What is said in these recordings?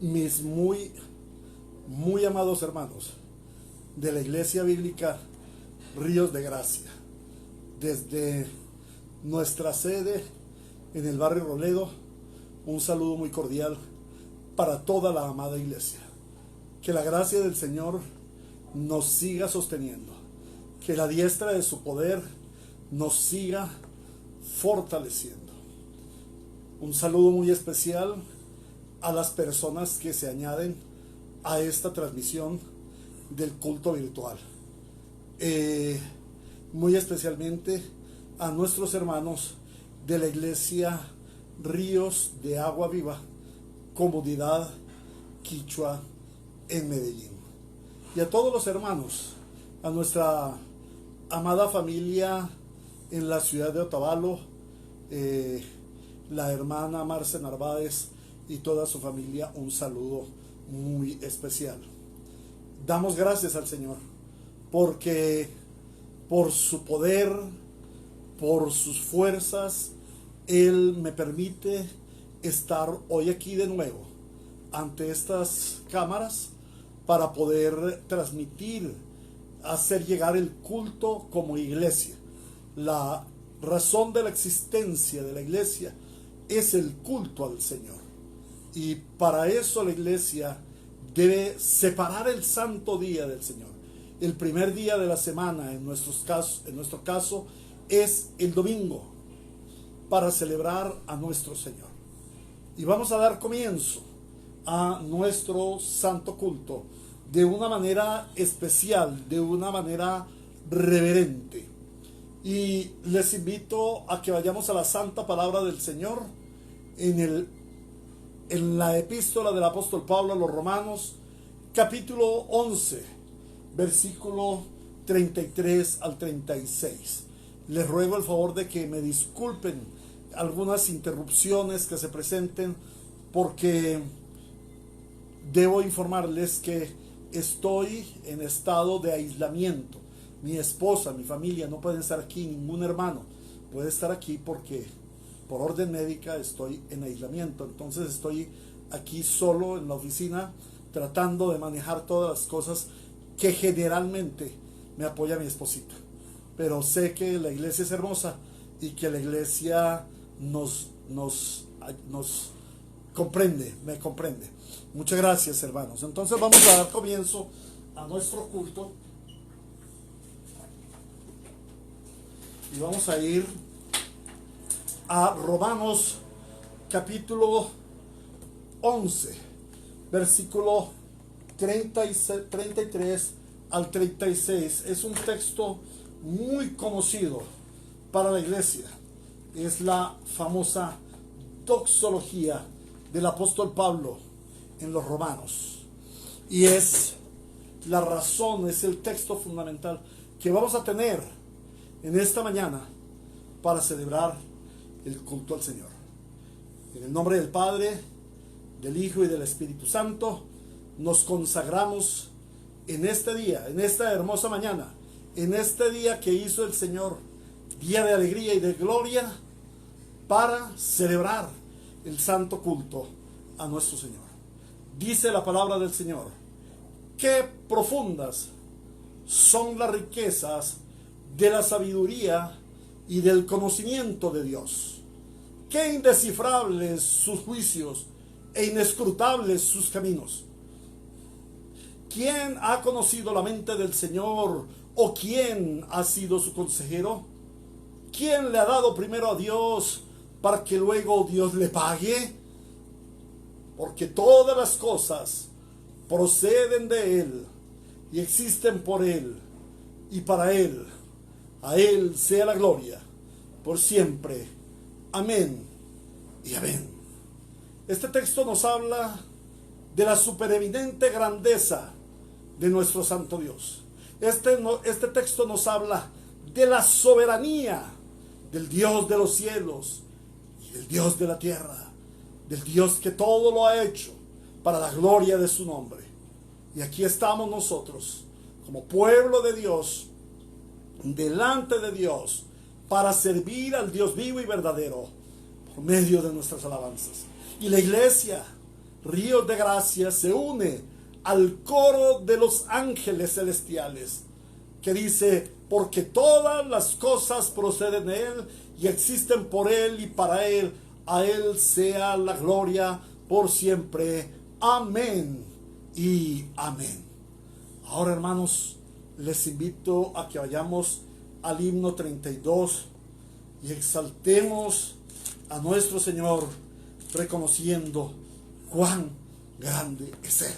Mis muy amados hermanos de la Iglesia Bíblica Ríos de Gracia, desde nuestra sede en el barrio Roledo, un saludo muy cordial para toda la amada iglesia. Que la gracia del Señor nos siga sosteniendo, que la diestra de su poder nos siga fortaleciendo. Un saludo muy especial a las personas que se añaden a esta transmisión del culto virtual. Muy especialmente a nuestros hermanos de la iglesia Ríos de Agua Viva, Comunidad Quichua en Medellín. Y a todos los hermanos, a nuestra amada familia en la ciudad de Otavalo, la hermana Marce Narváez y toda su familia, un saludo muy especial. Damos gracias al Señor porque por su poder, por sus fuerzas, Él me permite estar hoy aquí de nuevo ante estas cámaras para poder transmitir, hacer llegar el culto como iglesia. La razón de la existencia de la iglesia es el culto al Señor, y para eso la iglesia debe separar el santo día del Señor. El primer día de la semana, en nuestro caso, es el domingo, para celebrar a nuestro Señor. Y vamos a dar comienzo a nuestro santo culto de una manera especial, de una manera reverente. Y les invito a que vayamos a la santa palabra del Señor en la epístola del apóstol Pablo a los Romanos, capítulo 11, versículo 33 al 36. Les ruego el favor de que me disculpen algunas interrupciones que se presenten, porque debo informarles que estoy en estado de aislamiento. Mi esposa, mi familia no pueden estar aquí, ningún hermano puede estar aquí porque por orden médica estoy en aislamiento. Entonces estoy aquí solo en la oficina tratando de manejar todas las cosas que generalmente me apoya mi esposita. Pero sé que la iglesia es hermosa y que la iglesia nos comprende, me comprende. Muchas gracias, hermanos. Entonces vamos a dar comienzo a nuestro culto y vamos a ir a Romanos capítulo 11, versículo 33 al 36. Es un texto muy conocido para la iglesia. Es la famosa doxología del apóstol Pablo en los Romanos, y es la razón, es el texto fundamental que vamos a tener en esta mañana para celebrar el culto al Señor. En el nombre del Padre, del Hijo y del Espíritu Santo, nos consagramos en este día, en esta hermosa mañana, en este día que hizo el Señor, día de alegría y de gloria, para celebrar el santo culto a nuestro Señor. Dice la palabra del Señor: qué profundas son las riquezas de la sabiduría y del conocimiento de Dios. Qué indescifrables sus juicios e inescrutables sus caminos. ¿Quién ha conocido la mente del Señor, o quién ha sido su consejero? ¿Quién le ha dado primero a Dios para que luego Dios le pague? Porque todas las cosas proceden de Él y existen por Él y para Él. A Él sea la gloria por siempre. Amén y amén. Este texto nos habla de la supereminente grandeza de nuestro santo Dios. Este texto nos habla de la soberanía del Dios de los cielos y del Dios de la tierra, del Dios que todo lo ha hecho para la gloria de su nombre. Y aquí estamos nosotros como pueblo de Dios, delante de Dios, para servir al Dios vivo y verdadero por medio de nuestras alabanzas. Y la iglesia Ríos de Gracia se une al coro de los ángeles celestiales, que dice: porque todas las cosas proceden de Él y existen por Él y para Él. A Él sea la gloria por siempre. Amén y amén. Ahora, hermanos, les invito a que vayamos al himno 32 y exaltemos a nuestro Señor, reconociendo cuán grande es Él.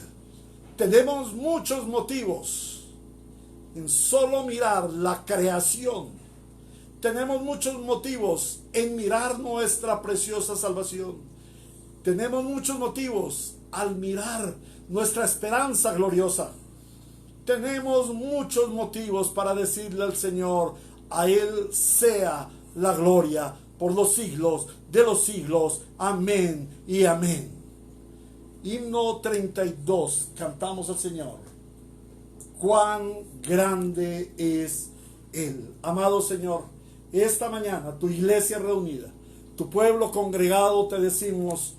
Tenemos muchos motivos en solo mirar la creación. Tenemos muchos motivos en mirar nuestra preciosa salvación. Tenemos muchos motivos al mirar nuestra esperanza gloriosa. Tenemos muchos motivos para decirle al Señor: a Él sea la gloria por los siglos de los siglos. Amén y amén. Himno 32. Cantamos al Señor. Cuán grande es Él. Amado Señor, esta mañana tu iglesia reunida, tu pueblo congregado, te decimos: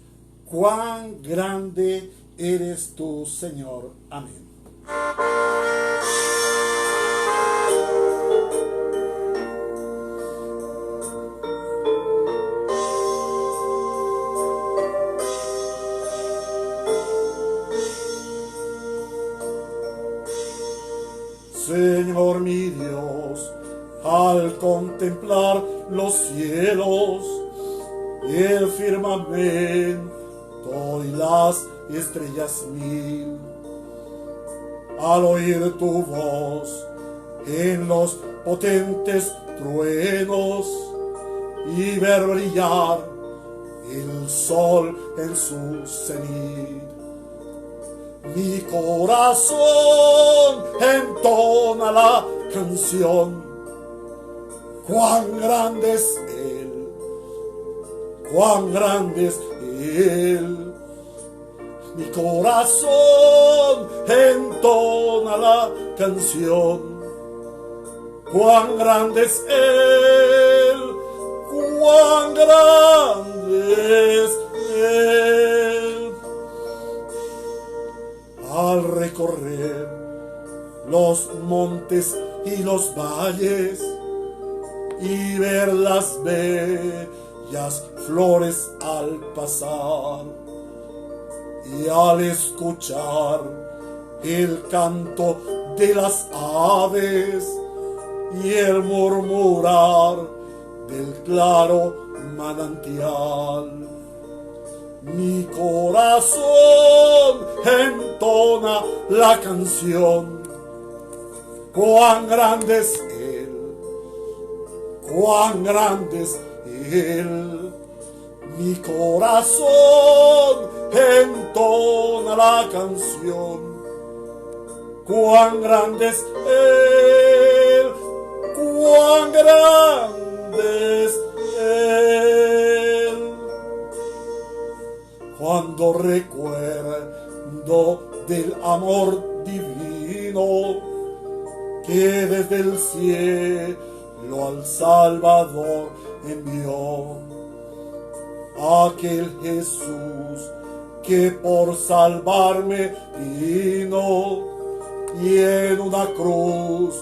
cuán grande eres tú, Señor. Amén. Señor mi Dios, al contemplar los cielos y el firmamento y las estrellas mil, al oír tu voz en los potentes truenos y ver brillar el sol en su cenit, mi corazón entona la canción: cuán grande es Él, cuán grande es Él. Mi corazón entona la canción: cuán grande es Él, cuán grande es Él. Al recorrer los montes y los valles y ver las bellas flores al pasar, y al escuchar el canto de las aves y el murmurar del claro manantial, mi corazón entona la canción: cuán grande es Él, cuán grande es Él. Mi corazón entona la canción: cuán grande es Él, cuán grande es Él. Cuando recuerdo del amor divino que desde el cielo al Salvador envió, aquel Jesús que por salvarme vino y en una cruz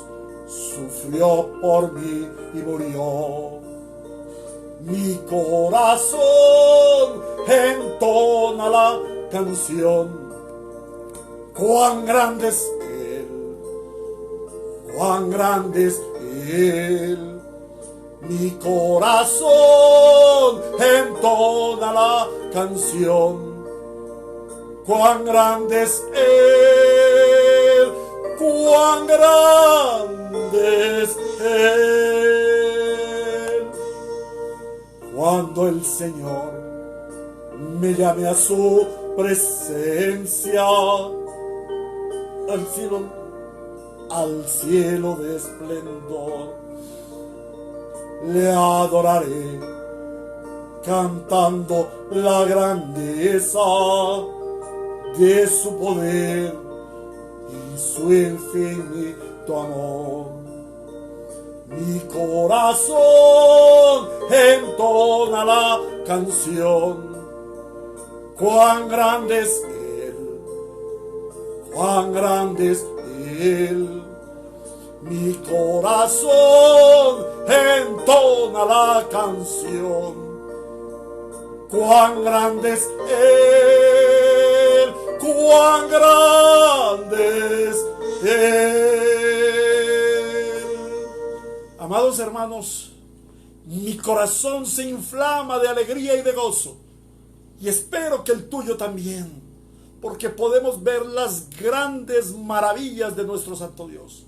sufrió por mí y murió. Mi corazón entona la canción: cuán grande es Él, cuán grande es Él. Mi corazón entona la canción: cuán grande es Él, cuán grande es Él. Cuando el Señor me llame a su presencia, al cielo de esplendor, le adoraré cantando la grandeza de su poder y su infinito amor. Mi corazón entona la canción: cuán grande es Él, cuán grande es Él. Mi corazón entona la canción, cuán grande es Él, cuán grande es Él. Amados hermanos, mi corazón se inflama de alegría y de gozo, y espero que el tuyo también, porque podemos ver las grandes maravillas de nuestro Santo Dios.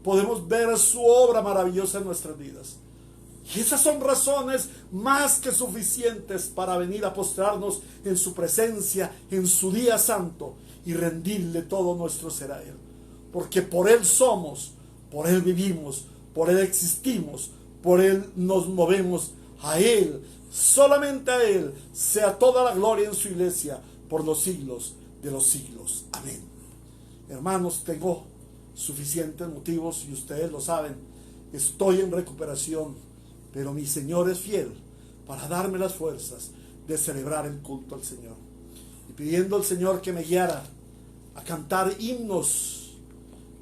Podemos ver su obra maravillosa en nuestras vidas. Y esas son razones más que suficientes para venir a postrarnos en su presencia, en su día santo, y rendirle todo nuestro ser a Él. Porque por Él somos, por Él vivimos, por Él existimos, por Él nos movemos. A Él, solamente a Él, sea toda la gloria en su iglesia por los siglos de los siglos. Amén. Hermanos, tengo suficientes motivos y ustedes lo saben. Estoy en recuperación, pero mi Señor es fiel para darme las fuerzas de celebrar el culto al Señor, y pidiendo al Señor que me guiara a cantar himnos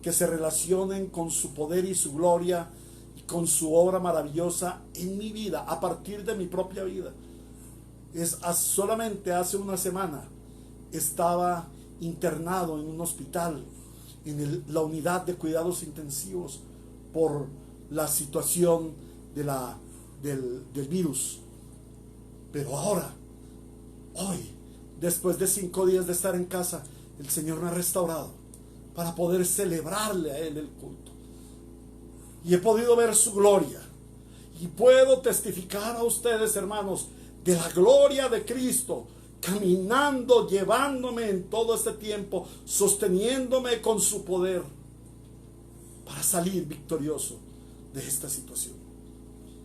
que se relacionen con su poder y su gloria y con su obra maravillosa en mi vida, a partir de mi propia vida. Solamente hace una semana estaba internado en un hospital, en la unidad de cuidados intensivos, por la situación del virus. Pero ahora, hoy, después de 5 días de estar en casa, el Señor me ha restaurado para poder celebrarle a Él el culto. Y he podido ver su gloria. Y puedo testificar a ustedes, hermanos, de la gloria de Cristo, caminando, llevándome en todo este tiempo, sosteniéndome con su poder para salir victorioso de esta situación.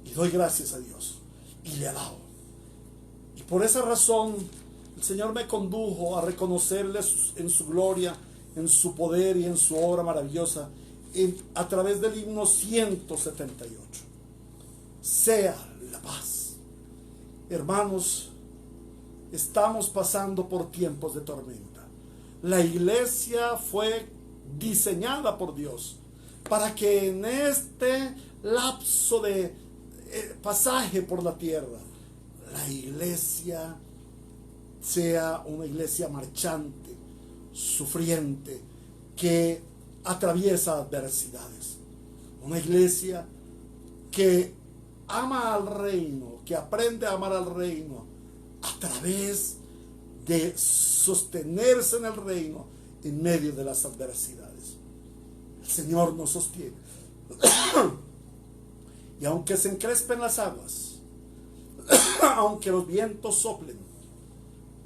Y doy gracias a Dios y le alabo. Y por esa razón el Señor me condujo a reconocerle en su gloria, en su poder y en su obra maravillosa a través del himno 178. Sea la paz. Hermanos, estamos pasando por tiempos de tormenta. La iglesia fue diseñada por Dios para que en este lapso de pasaje por la tierra, la iglesia sea una iglesia marchante, sufriente, que atraviesa adversidades. Una iglesia que ama al reino, que aprende a amar al reino a través de sostenerse en el reino en medio de las adversidades. El Señor nos sostiene. Y aunque se encrespen las aguas, aunque los vientos soplen,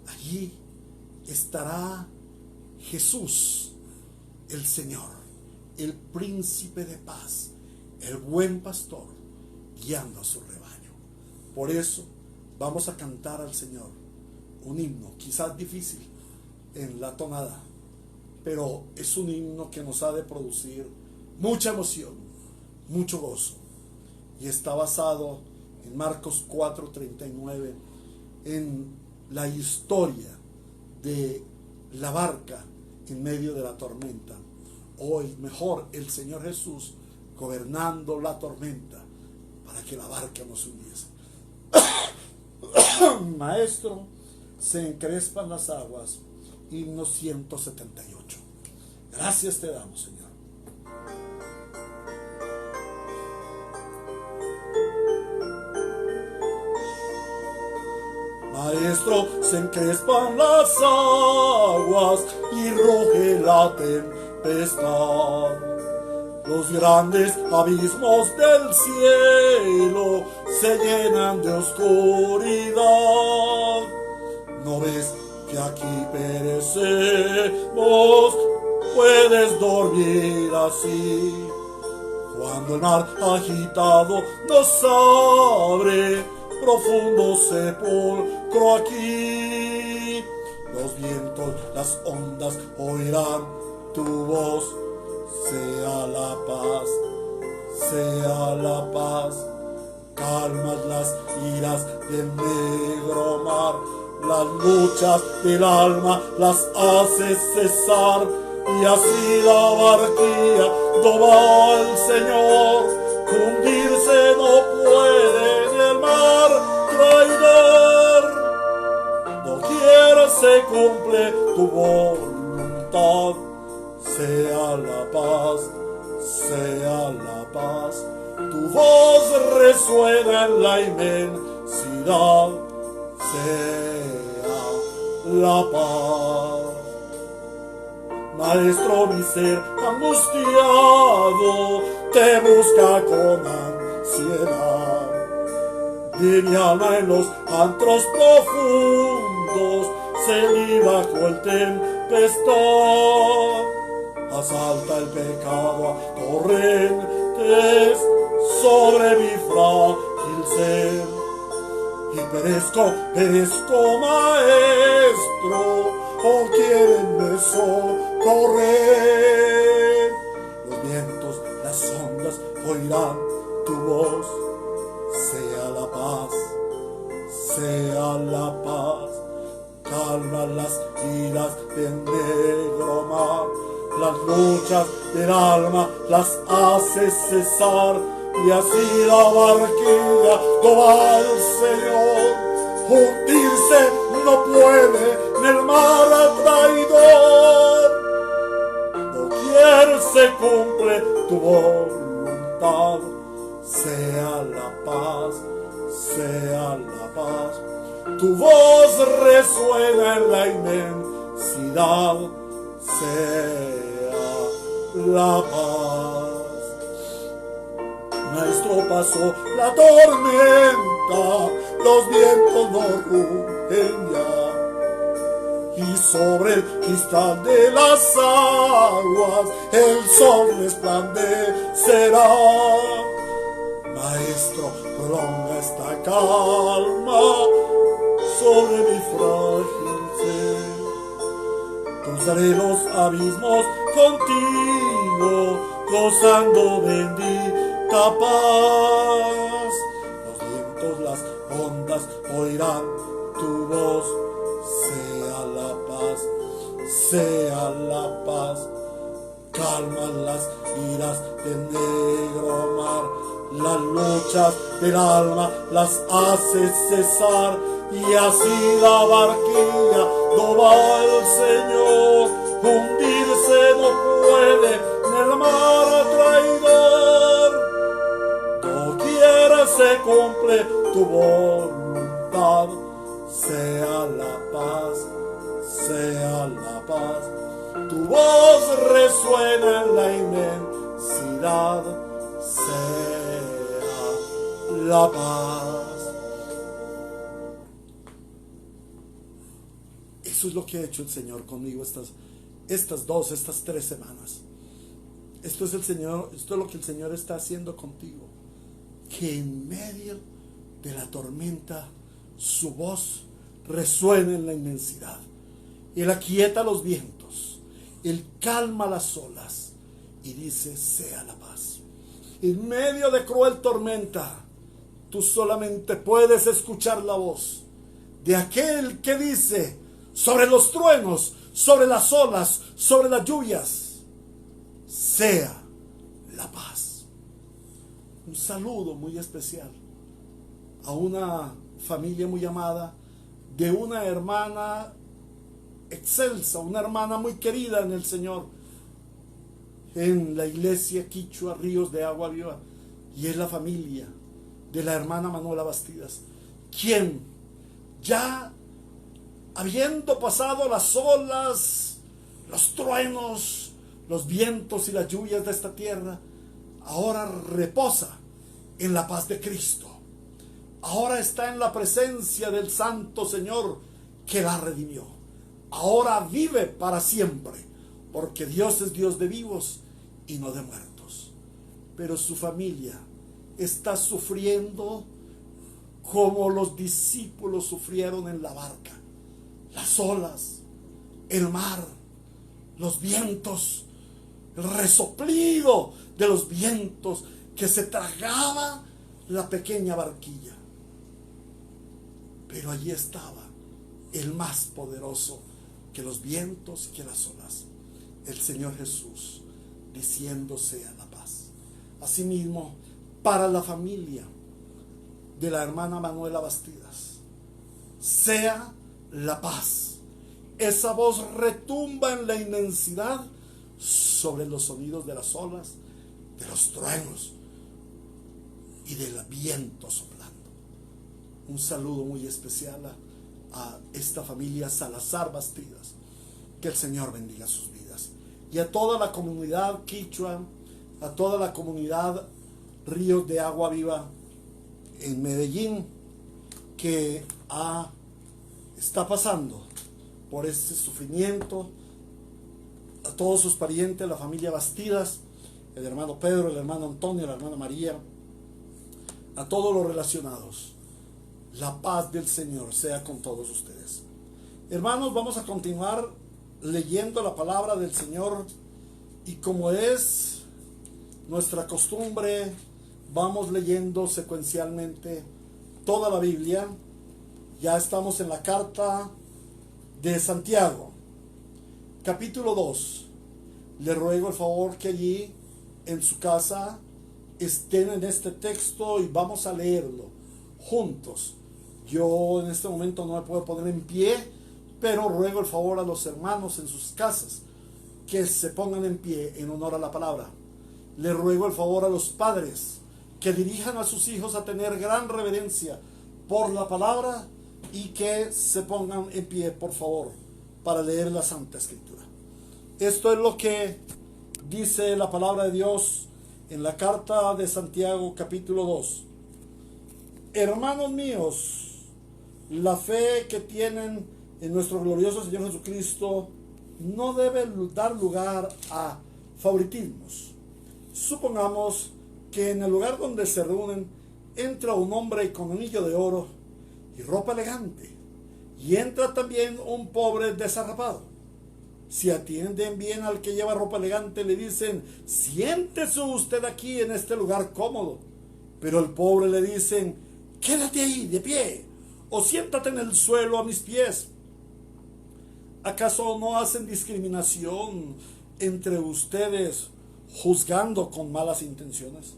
allí estará Jesús, el Señor, el príncipe de paz, el buen pastor, guiando a su rebaño. Por eso vamos a cantar al Señor un himno, quizás difícil en la tonada, pero es un himno que nos ha de producir mucha emoción, mucho gozo. Y está basado en Marcos 4:39, en la historia de la barca en medio de la tormenta. Hoy, mejor, el Señor Jesús gobernando la tormenta para que la barca no se hundiese. Maestro, se encrespan las aguas. Himno 178. Gracias te damos, Señor. Maestro, se encrespan las aguas y ruge la tempestad. Los grandes abismos del cielo se llenan de oscuridad. ¿No ves que aquí perecemos? Puedes dormir así. Cuando el mar agitado nos abre profundo sepulcro aquí, los vientos, las ondas oirán tu voz. Sea la paz, sea la paz. Calmas las iras del negro mar, las luchas del alma las hace cesar, y así la barquilla no va al Señor, hundirse no puede en el mar traidor. Doquier se cumple tu voluntad, sea la paz, sea la paz. Tu voz resuena en la inmensidad, sea la paz. Maestro, mi ser angustiado te busca con ansiedad. De mi alma en los antros profundos se liba bajo el tempestad. Asalta el pecado a torrentes sobre mi frágil ser, y perezco, maestro, oh, quiérenme socorrer. Los vientos, las ondas oirán tu voz, sea la paz, sea la paz. Calma las iras del negro mar, las luchas del alma las hace cesar, y así la barquilla no va al Señor, hundirse no puede en el mar traidor. Doquier se cumple tu voluntad, sea la paz, sea la paz. Tu voz resuena en la inmensidad, sea la paz. Maestro, pasó la tormenta, los vientos no rugen ya, y sobre el cristal de las aguas el sol resplandecerá. Maestro, prolonga esta calma sobre mi frágil ser. Cruzaré los abismos contigo, gozando bendita paz. Los vientos, las ondas oirán tu voz, sea la paz, sea la paz. Calma las iras del negro mar, las luchas del alma las hace cesar, y así la barquilla no va al Señor, hundirse no puede en el mar traidor. Doquiera se cumple tu voluntad, sea la paz, sea la paz. Tu voz resuena en la inmensidad, sea la paz. Eso es lo que ha hecho el Señor conmigo estas 3 semanas. Esto es lo que el Señor está haciendo contigo. Que en medio de la tormenta su voz resuena en la inmensidad. Él aquieta los vientos, Él calma las olas y dice, sea la paz. En medio de cruel tormenta, tú solamente puedes escuchar la voz de aquel que dice, sobre los truenos, sobre las olas, sobre las lluvias, sea la paz. Un saludo muy especial a una familia muy amada, de una hermana excelsa, una hermana muy querida en el Señor, en la iglesia Quichua Ríos de Agua Viva, y es la familia de la hermana Manuela Bastidas, quien ya habiendo pasado las olas, los truenos, los vientos y las lluvias de esta tierra, ahora reposa en la paz de Cristo. Ahora está en la presencia del Santo Señor que la redimió. Ahora vive para siempre, porque Dios es Dios de vivos y no de muertos. Pero su familia está sufriendo como los discípulos sufrieron en la barca. Las olas, el mar, los vientos, el resoplido de los vientos que se tragaba la pequeña barquilla. Pero allí estaba el más poderoso que los vientos y que las olas, el Señor Jesús, diciendo sea la paz. Asimismo, para la familia de la hermana Manuela Bastidas, sea la paz. Esa voz retumba en la inmensidad sobre los sonidos de las olas, de los truenos y del viento soplando. Un saludo muy especial a esta familia Salazar Bastidas. Que el Señor bendiga sus vidas. Y a toda la comunidad quichua, a toda la comunidad Ríos de Agua Viva en Medellín, que está pasando por este sufrimiento, a todos sus parientes, la familia Bastidas, el hermano Pedro, el hermano Antonio, la hermana María, a todos los relacionados. La paz del Señor sea con todos ustedes. Hermanos, vamos a continuar leyendo la palabra del Señor, y como es nuestra costumbre, vamos leyendo secuencialmente toda la Biblia. Ya estamos en la carta de Santiago, capítulo 2. Le ruego el favor que allí en su casa estén en este texto y vamos a leerlo juntos. Yo en este momento no me puedo poner en pie, pero ruego el favor a los hermanos en sus casas que se pongan en pie en honor a la palabra. Le ruego el favor a los padres que dirijan a sus hijos a tener gran reverencia por la palabra y que se pongan en pie, por favor, para leer la Santa Escritura. Esto es lo que dice la palabra de Dios en la carta de Santiago, capítulo 2. Hermanos míos, la fe que tienen en nuestro glorioso Señor Jesucristo no debe dar lugar a favoritismos. Supongamos que en el lugar donde se reúnen entra un hombre con anillo de oro y ropa elegante, y entra también un pobre desarrapado. Si atienden bien al que lleva ropa elegante, le dicen: siéntese usted aquí en este lugar cómodo. Pero al pobre le dicen: quédate ahí de pie, o siéntate en el suelo a mis pies. ¿Acaso no hacen discriminación entre ustedes, juzgando con malas intenciones?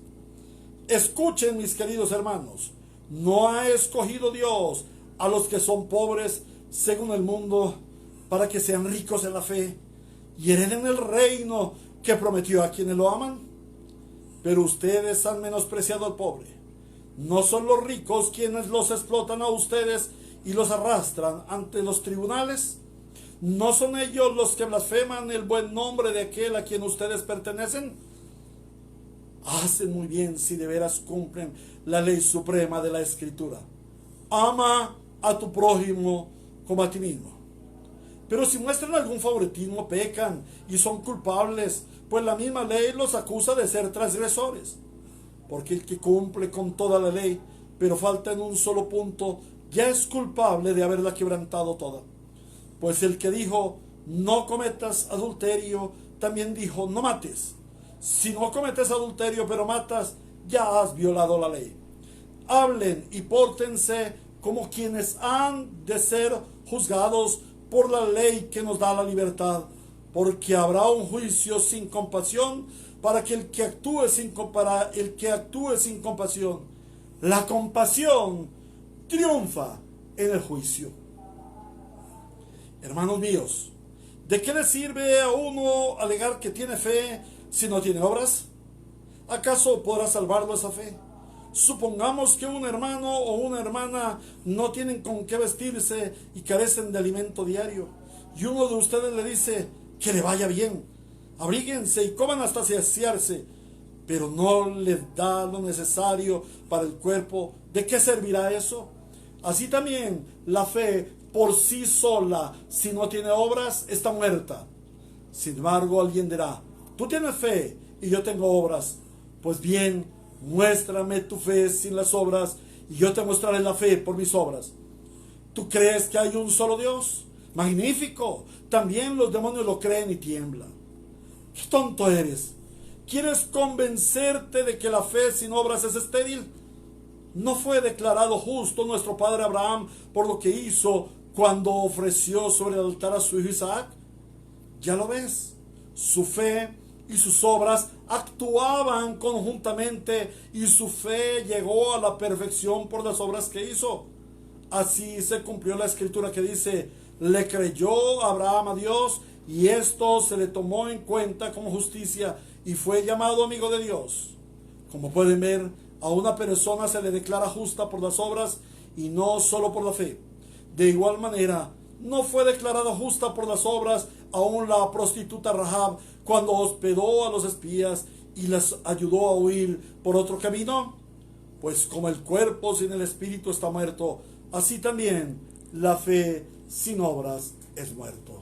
Escuchen, mis queridos hermanos, ¿no ha escogido Dios a los que son pobres según el mundo, para que sean ricos en la fe y hereden el reino que prometió a quienes lo aman? Pero ustedes han menospreciado al pobre. ¿No son los ricos quienes los explotan a ustedes y los arrastran ante los tribunales? ¿No son ellos los que blasfeman el buen nombre de aquel a quien ustedes pertenecen? Hacen muy bien si de veras cumplen la ley suprema de la Escritura: ama a tu prójimo como a ti mismo. Pero si muestran algún favoritismo, pecan y son culpables, pues la misma ley los acusa de ser transgresores. Porque el que cumple con toda la ley, pero falta en un solo punto, ya es culpable de haberla quebrantado toda. Pues el que dijo: no cometas adulterio, también dijo: no mates. Si no cometes adulterio pero matas, ya has violado la ley. Hablen y pórtense como quienes han de ser juzgados por la ley que nos da la libertad, porque habrá un juicio sin compasión para el que actúe sin compasión. La compasión triunfa en el juicio. Hermanos míos, ¿de qué le sirve a uno alegar que tiene fe si no tiene obras? ¿Acaso podrá salvarlo esa fe? Supongamos que un hermano o una hermana no tienen con qué vestirse y carecen de alimento diario, y uno de ustedes le dice: que le vaya bien, abríguense y coman hasta saciarse, pero no les da lo necesario para el cuerpo. ¿De qué servirá eso? Así también la fe por sí sola, si no tiene obras, está muerta. Sin embargo, alguien dirá: tú tienes fe y yo tengo obras. Pues bien, muéstrame tu fe sin las obras, y yo te mostraré la fe por mis obras. ¿Tú crees que hay un solo Dios? Magnífico. También los demonios lo creen y tiemblan. ¡Qué tonto eres! ¿Quieres convencerte de que la fe sin obras es estéril? ¿No fue declarado justo nuestro padre Abraham por lo que hizo cuando ofreció sobre el altar a su hijo Isaac. Ya lo ves, su fe y sus obras actuaban conjuntamente y su fe llegó a la perfección por las obras que hizo. Así se cumplió la escritura que dice: le creyó Abraham a Dios y esto se le tomó en cuenta como justicia y fue llamado amigo de Dios. Como pueden ver, a una persona se le declara justa por las obras y no solo por la fe. De igual manera, no fue declarada justa por las obras aún la prostituta Rahab cuando hospedó a los espías y les ayudó a huir por otro camino. Pues como el cuerpo sin el espíritu está muerto, así también la fe sin obras es muerta.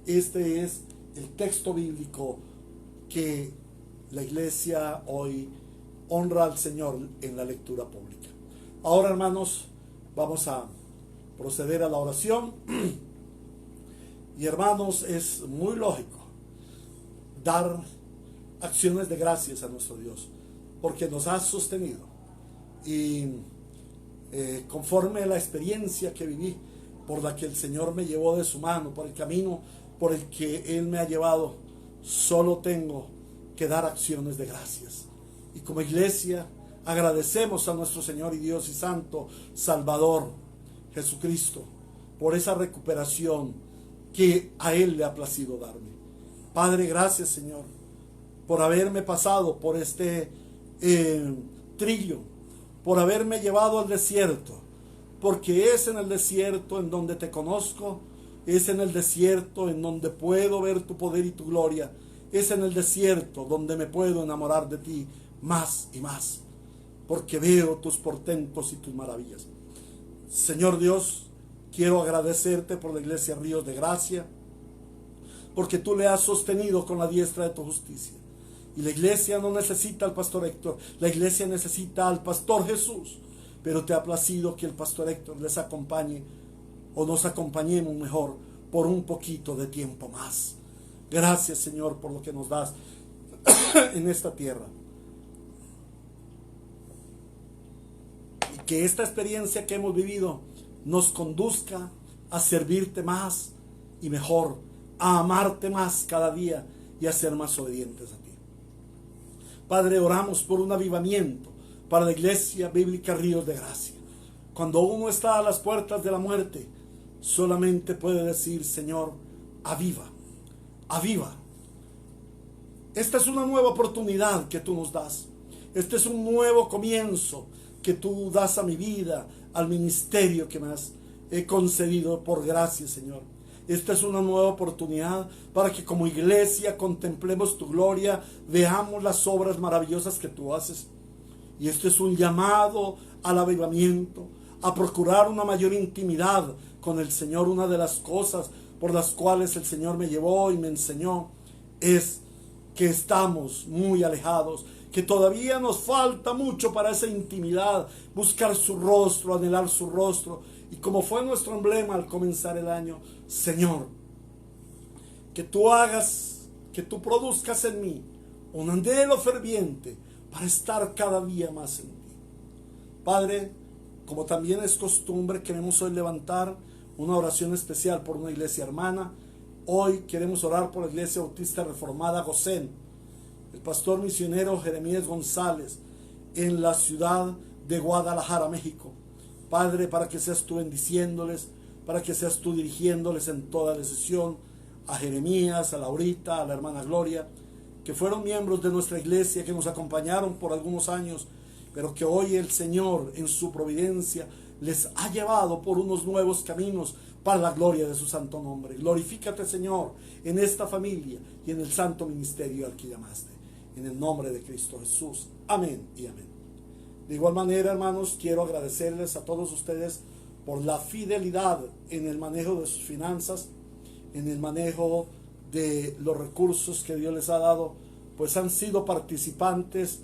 Este es el texto bíblico que la iglesia hoy honra al Señor en la lectura pública. Ahora, hermanos, vamos a proceder a la oración. Y hermanos, es muy lógico dar acciones de gracias a nuestro Dios, porque nos ha sostenido. Y conforme a la experiencia que viví, por la que el Señor me llevó de su mano, por el camino por el que Él me ha llevado, solo tengo que dar acciones de gracias. Y como iglesia agradecemos a nuestro Señor y Dios y Santo Salvador Jesucristo por esa recuperación que a Él le ha placido darme. Padre, gracias, Señor, por haberme pasado por este trillo, por haberme llevado al desierto, porque es en el desierto en donde te conozco, es en el desierto en donde puedo ver tu poder y tu gloria, es en el desierto donde me puedo enamorar de ti más y más, porque veo tus portentos y tus maravillas. Señor Dios, quiero agradecerte por la iglesia Ríos de Gracia, porque tú le has sostenido con la diestra de tu justicia. Y la iglesia no necesita al pastor Héctor, la iglesia necesita al pastor Jesús. Pero te ha placido que el pastor Héctor les acompañe, o nos acompañemos mejor, por un poquito de tiempo más. Gracias, Señor, por lo que nos das en esta tierra. Y que esta experiencia que hemos vivido nos conduzca a servirte más y mejor, a amarte más cada día y a ser más obedientes a ti. Padre, oramos por un avivamiento para la iglesia bíblica Ríos de Gracia. Cuando uno está a las puertas de la muerte, solamente puede decir: Señor, aviva, aviva. Esta es una nueva oportunidad que tú nos das. Este es un nuevo comienzo que tú das a mi vida, al ministerio que me has concedido por gracia, Señor. Esta es una nueva oportunidad para que como iglesia contemplemos tu gloria, veamos las obras maravillosas que tú haces. Y este es un llamado al avivamiento, a procurar una mayor intimidad con el Señor. Una de las cosas por las cuales el Señor me llevó y me enseñó es que estamos muy alejados, que todavía nos falta mucho para esa intimidad, buscar su rostro, anhelar su rostro. Y como fue nuestro emblema al comenzar el año, Señor, que tú hagas, que tú produzcas en mí un anhelo ferviente para estar cada día más en ti. Padre, como también es costumbre, queremos hoy levantar una oración especial por una iglesia hermana. Hoy queremos orar por la Iglesia Bautista Reformada Gosén, el pastor misionero Jeremías González, en la ciudad de Guadalajara, México. Padre, para que seas tú bendiciéndoles, para que seas tú dirigiéndoles en toda decisión, a Jeremías, a Laurita, a la hermana Gloria, que fueron miembros de nuestra iglesia, que nos acompañaron por algunos años, pero que hoy el Señor en su providencia les ha llevado por unos nuevos caminos para la gloria de su santo nombre. Glorifícate, Señor, en esta familia y en el santo ministerio al que llamaste. En el nombre de Cristo Jesús. Amén y amén. De igual manera, hermanos, quiero agradecerles a todos ustedes por la fidelidad en el manejo de sus finanzas, en el manejo de los recursos que Dios les ha dado, pues han sido participantes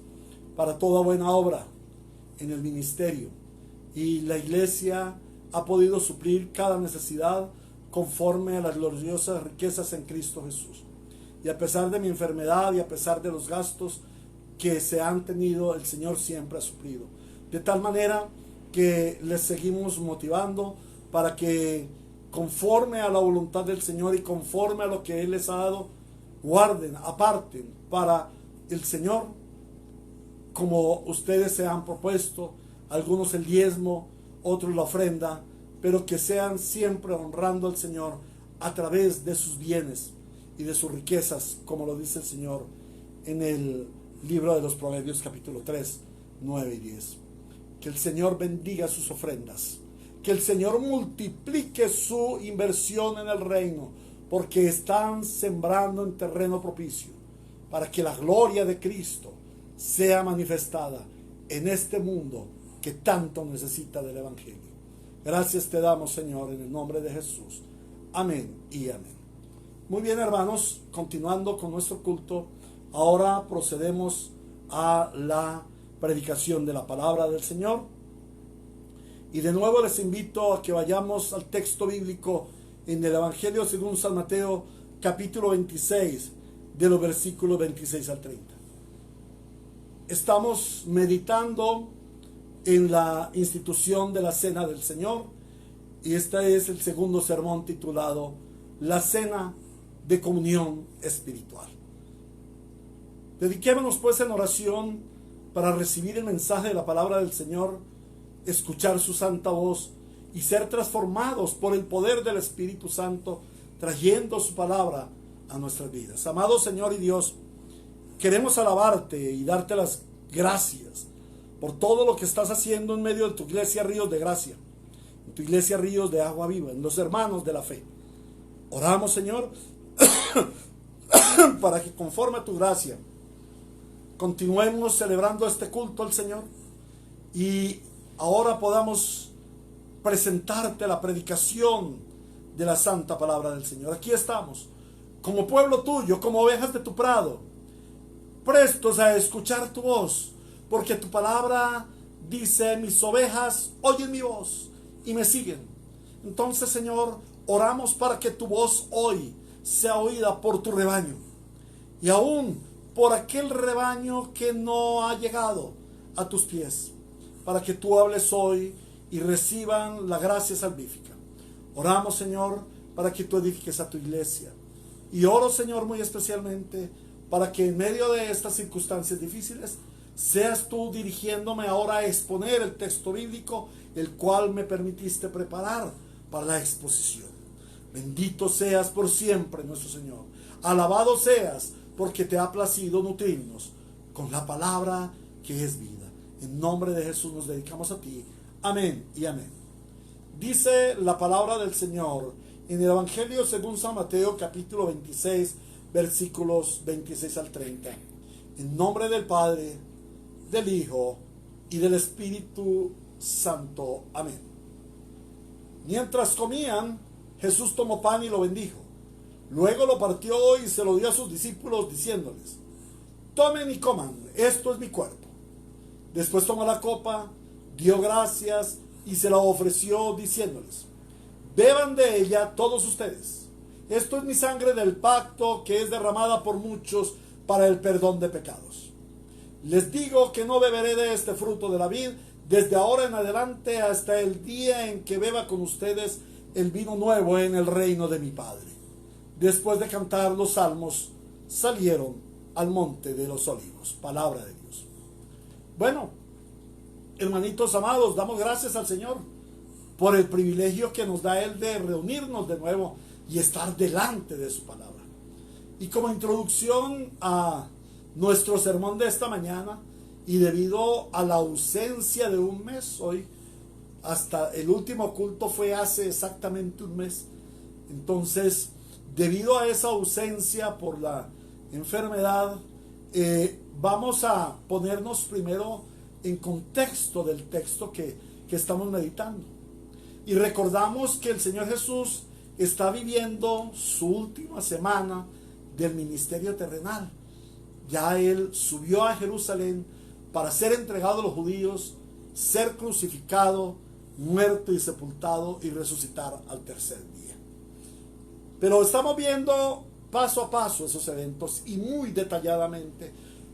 para toda buena obra en el ministerio. Y la iglesia ha podido suplir cada necesidad conforme a las gloriosas riquezas en Cristo Jesús. Y a pesar de mi enfermedad y a pesar de los gastos que se han tenido, el Señor siempre ha suplido. De tal manera que les seguimos motivando para que conforme a la voluntad del Señor y conforme a lo que Él les ha dado, guarden, aparten para el Señor, como ustedes se han propuesto, algunos el diezmo, otros la ofrenda, pero que sean siempre honrando al Señor a través de sus bienes y de sus riquezas, como lo dice el Señor en el libro de los Proverbios capítulo 3, 9 y 10. Que el Señor bendiga sus ofrendas, que el Señor multiplique su inversión en el reino, porque están sembrando en terreno propicio, para que la gloria de Cristo sea manifestada en este mundo que tanto necesita del Evangelio. Gracias te damos, Señor, en el nombre de Jesús. Amén y amén. Muy bien, hermanos, continuando con nuestro culto, ahora procedemos a la predicación de la palabra del Señor. Y de nuevo les invito a que vayamos al texto bíblico en el Evangelio según San Mateo, capítulo 26, de los versículos 26 al 30. Estamos meditando en la institución de la Cena del Señor, y este es el segundo sermón titulado La Cena de Comunión Espiritual. Dediquémonos pues en oración para recibir el mensaje de la palabra del Señor, escuchar su santa voz y ser transformados por el poder del Espíritu Santo, trayendo su palabra a nuestras vidas. Amado Señor y Dios, queremos alabarte y darte las gracias por todo lo que estás haciendo en medio de tu iglesia Ríos de Gracia, en tu iglesia Ríos de Agua Viva, en los hermanos de la fe. Oramos, Señor, para que conforme a tu gracia continuemos celebrando este culto al Señor y ahora podamos presentarte la predicación de la santa palabra del Señor. Aquí estamos, como pueblo tuyo, como ovejas de tu prado, prestos a escuchar tu voz, porque tu palabra dice: mis ovejas oyen mi voz y me siguen. Entonces, Señor, oramos para que tu voz hoy sea oída por tu rebaño, y aún por aquel rebaño que no ha llegado a tus pies, para que tú hables hoy y reciban la gracia salvífica. Oramos, Señor, para que tú edifiques a tu iglesia, y oro, Señor, muy especialmente para que en medio de estas circunstancias difíciles seas tú dirigiéndome ahora a exponer el texto bíblico, el cual me permitiste preparar para la exposición. Bendito seas por siempre, nuestro Señor. Alabado seas, porque te ha placido nutrirnos con la palabra que es vida. En nombre de Jesús nos dedicamos a ti. Amén y amén. Dice la palabra del Señor en el Evangelio según San Mateo, capítulo 26, versículos 26 al 30. En nombre del Padre, del Hijo y del Espíritu Santo. Amén. Mientras comían, Jesús tomó pan y lo bendijo. Luego lo partió y se lo dio a sus discípulos, diciéndoles: tomen y coman, esto es mi cuerpo. Después tomó la copa, dio gracias y se la ofreció, diciéndoles: beban de ella todos ustedes. Esto es mi sangre del pacto, que es derramada por muchos para el perdón de pecados. Les digo que no beberé de este fruto de la vid desde ahora en adelante hasta el día en que beba con ustedes el vino nuevo en el reino de mi Padre. Después de cantar los salmos, salieron al monte de los olivos. Palabra de Dios. Bueno, hermanitos amados, damos gracias al Señor por el privilegio que nos da Él de reunirnos de nuevo y estar delante de su palabra. Y como introducción a nuestro sermón de esta mañana, y debido a la ausencia de un mes, hoy hasta el último culto fue hace exactamente un mes, entonces debido a esa ausencia por la enfermedad, vamos a ponernos primero en contexto del texto que estamos meditando. Y recordamos que el Señor Jesús está viviendo su última semana del ministerio terrenal. Ya Él subió a Jerusalén para ser entregado a los judíos, ser crucificado, muerto y sepultado y resucitar al tercer día. Pero estamos viendo paso a paso esos eventos y muy detalladamente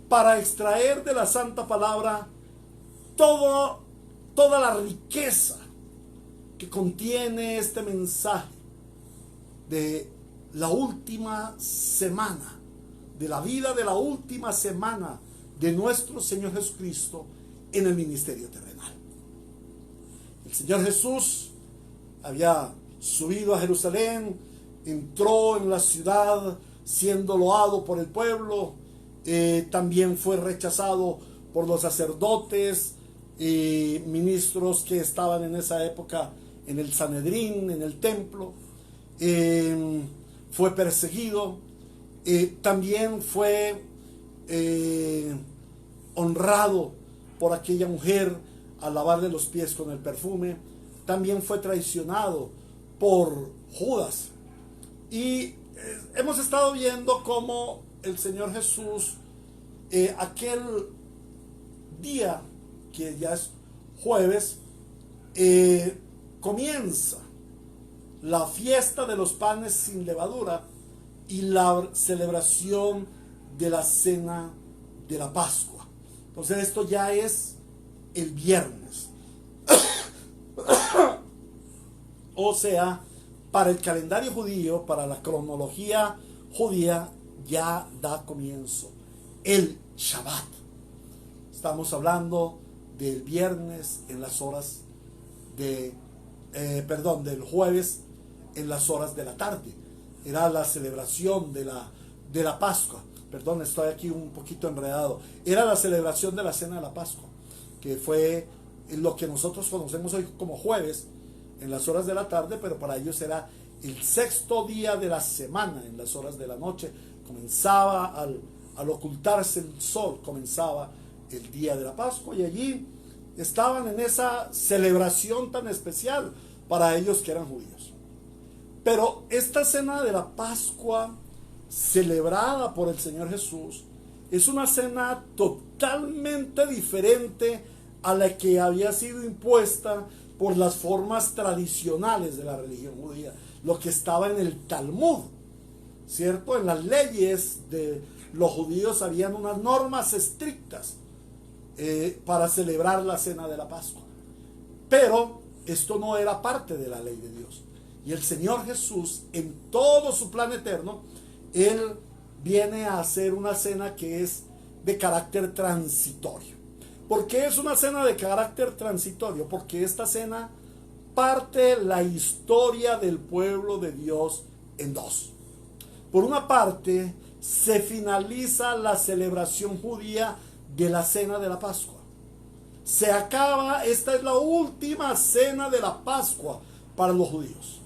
para extraer de la santa palabra toda la riqueza que contiene este mensaje de la última semana, de la vida de la última semana de nuestro Señor Jesucristo en el ministerio terrenal. El Señor Jesús había subido a Jerusalén, entró en la ciudad siendo loado por el pueblo, también fue rechazado por los sacerdotes y ministros que estaban en esa época en el Sanedrín, en el templo. Fue perseguido, también fue honrado por aquella mujer al lavarle los pies con el perfume. También fue traicionado por Judas. Y hemos estado viendo cómo el Señor Jesús, aquel día que ya es jueves, comienza la fiesta de los panes sin levadura y la celebración de la cena de la Pascua. Entonces esto ya es el viernes. O sea, para el calendario judío, para la cronología judía, ya da comienzo el Shabbat. Estamos hablando del viernes en las horas del jueves en las horas de la tarde. Era la celebración de la Pascua. Perdón, estoy aquí un poquito enredado. Era la celebración de la cena de la Pascua, que fue lo que nosotros conocemos hoy como jueves en las horas de la tarde, pero para ellos era el sexto día de la semana en las horas de la noche. Comenzaba al ocultarse el sol, comenzaba el día de la Pascua, y allí estaban en esa celebración tan especial para ellos que eran judíos. Pero esta cena de la Pascua celebrada por el Señor Jesús es una cena totalmente diferente a la que había sido impuesta por las formas tradicionales de la religión judía, lo que estaba en el Talmud, ¿cierto? En las leyes de los judíos habían unas normas estrictas para celebrar la cena de la Pascua, pero esto no era parte de la ley de Dios. Y el Señor Jesús, en todo su plan eterno, Él viene a hacer una cena que es de carácter transitorio. ¿Por qué es una cena de carácter transitorio? Porque esta cena parte la historia del pueblo de Dios en dos. Por una parte, se finaliza la celebración judía de la cena de la Pascua. Se acaba, esta es la última cena de la Pascua para los judíos.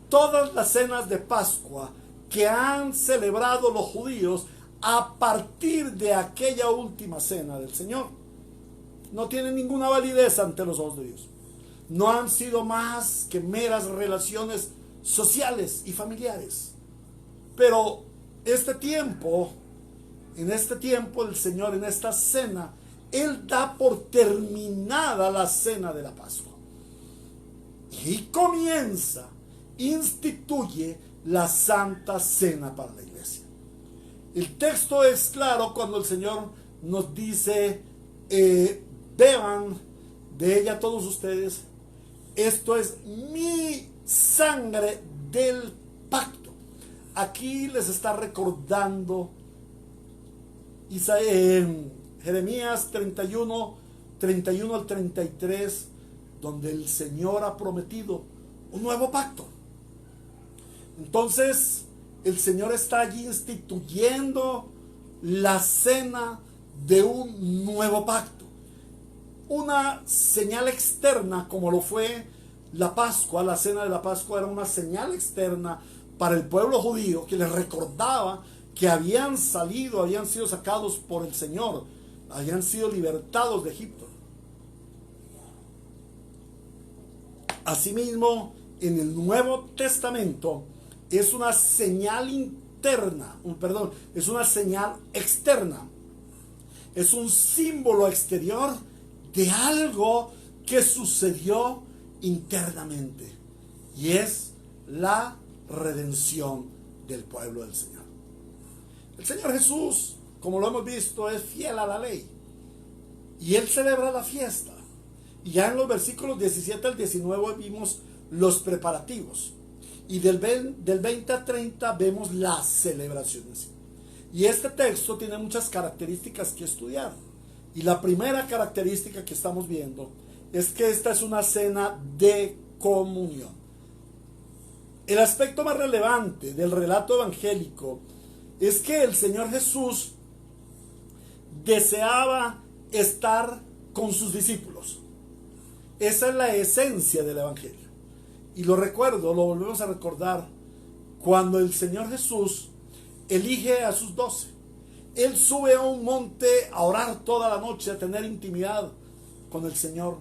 Todas las cenas de Pascua que han celebrado los judíos a partir de aquella última cena del Señor no tienen ninguna validez ante los ojos de Dios. No han sido más que meras relaciones sociales y familiares. Pero en este tiempo el Señor, en esta cena, Él da por terminada la cena de la Pascua. Y comienza, instituye la Santa Cena para la iglesia. El texto es claro cuando el Señor nos dice, beban de ella todos ustedes, esto es mi sangre del pacto. Aquí les está recordando Jeremías 31 al 33, donde el Señor ha prometido un nuevo pacto. Entonces el Señor está allí instituyendo la cena de un nuevo pacto, una señal externa, como lo fue la Pascua. La cena de la Pascua era una señal externa para el pueblo judío, que les recordaba que habían sido sacados por el Señor, habían sido libertados de Egipto. Asimismo, en el Nuevo Testamento es una señal es una señal externa, es un símbolo exterior de algo que sucedió internamente, y es la redención del pueblo del Señor. El Señor Jesús, como lo hemos visto, es fiel a la ley, y Él celebra la fiesta, Y ya en los versículos 17 al 19 vimos los preparativos. Y del 20 a 30 vemos las celebraciones. Y este texto tiene muchas características que estudiar. Y la primera característica que estamos viendo es que esta es una cena de comunión. El aspecto más relevante del relato evangélico es que el Señor Jesús deseaba estar con sus discípulos. Esa es la esencia del evangelio. Y lo volvemos a recordar, cuando el Señor Jesús elige a sus 12. Él sube a un monte a orar toda la noche, a tener intimidad con el Señor.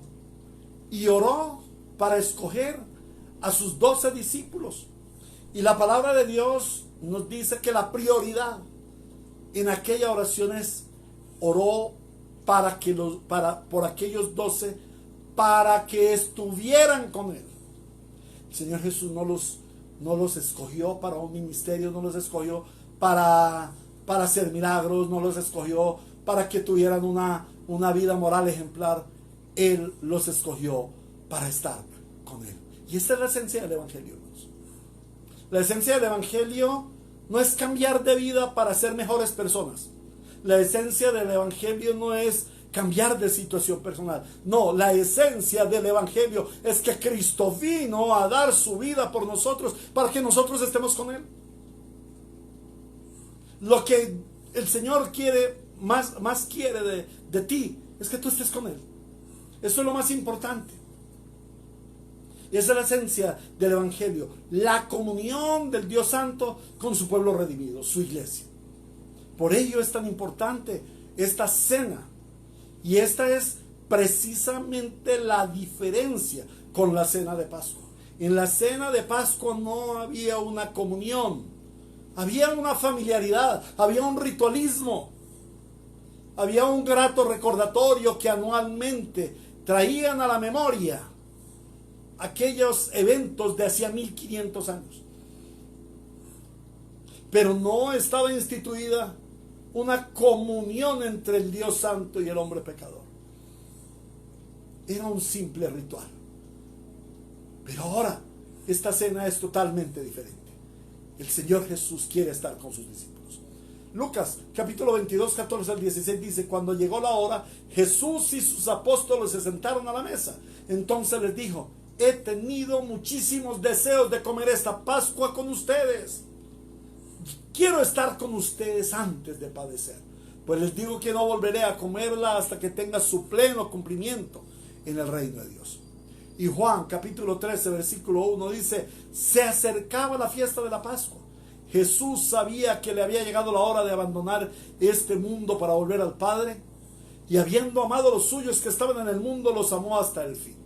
Y oró para escoger a sus 12 discípulos. Y la palabra de Dios nos dice que la prioridad en aquella oración es oró por aquellos 12 para que estuvieran con él. El Señor Jesús no los escogió para un ministerio, no los escogió para hacer milagros, no los escogió para que tuvieran una vida moral ejemplar. Él los escogió para estar con él. Y esta es la esencia del evangelio, hermanos. La esencia del evangelio no es cambiar de vida para ser mejores personas. La esencia del evangelio no es cambiar de situación personal. No, la esencia del evangelio es que Cristo vino a dar su vida por nosotros para que nosotros estemos con él. Lo que el Señor quiere, más quiere de ti, es que tú estés con él. Eso es lo más importante. Y esa es la esencia del evangelio, la comunión del Dios Santo con su pueblo redimido, su iglesia. Por ello es tan importante esta cena. Y esta es precisamente la diferencia con la cena de Pascua. En la cena de Pascua no había una comunión, había una familiaridad, había un ritualismo, había un grato recordatorio que anualmente traían a la memoria aquellos eventos de hacía 1500 años. Pero no estaba instituida una comunión entre el Dios Santo y el hombre pecador. Era un simple ritual. Pero ahora esta cena es totalmente diferente. El Señor Jesús quiere estar con sus discípulos. Lucas capítulo 22, 14 al 16 dice: cuando llegó la hora, Jesús y sus apóstoles se sentaron a la mesa. Entonces les dijo: he tenido muchísimos deseos de comer esta Pascua con ustedes. Quiero estar con ustedes antes de padecer, pues les digo que no volveré a comerla hasta que tenga su pleno cumplimiento en el reino de Dios. Y Juan capítulo 13 versículo 1 dice: se acercaba la fiesta de la Pascua. Jesús sabía que le había llegado la hora de abandonar este mundo para volver al Padre, y habiendo amado a los suyos que estaban en el mundo, los amó hasta el fin.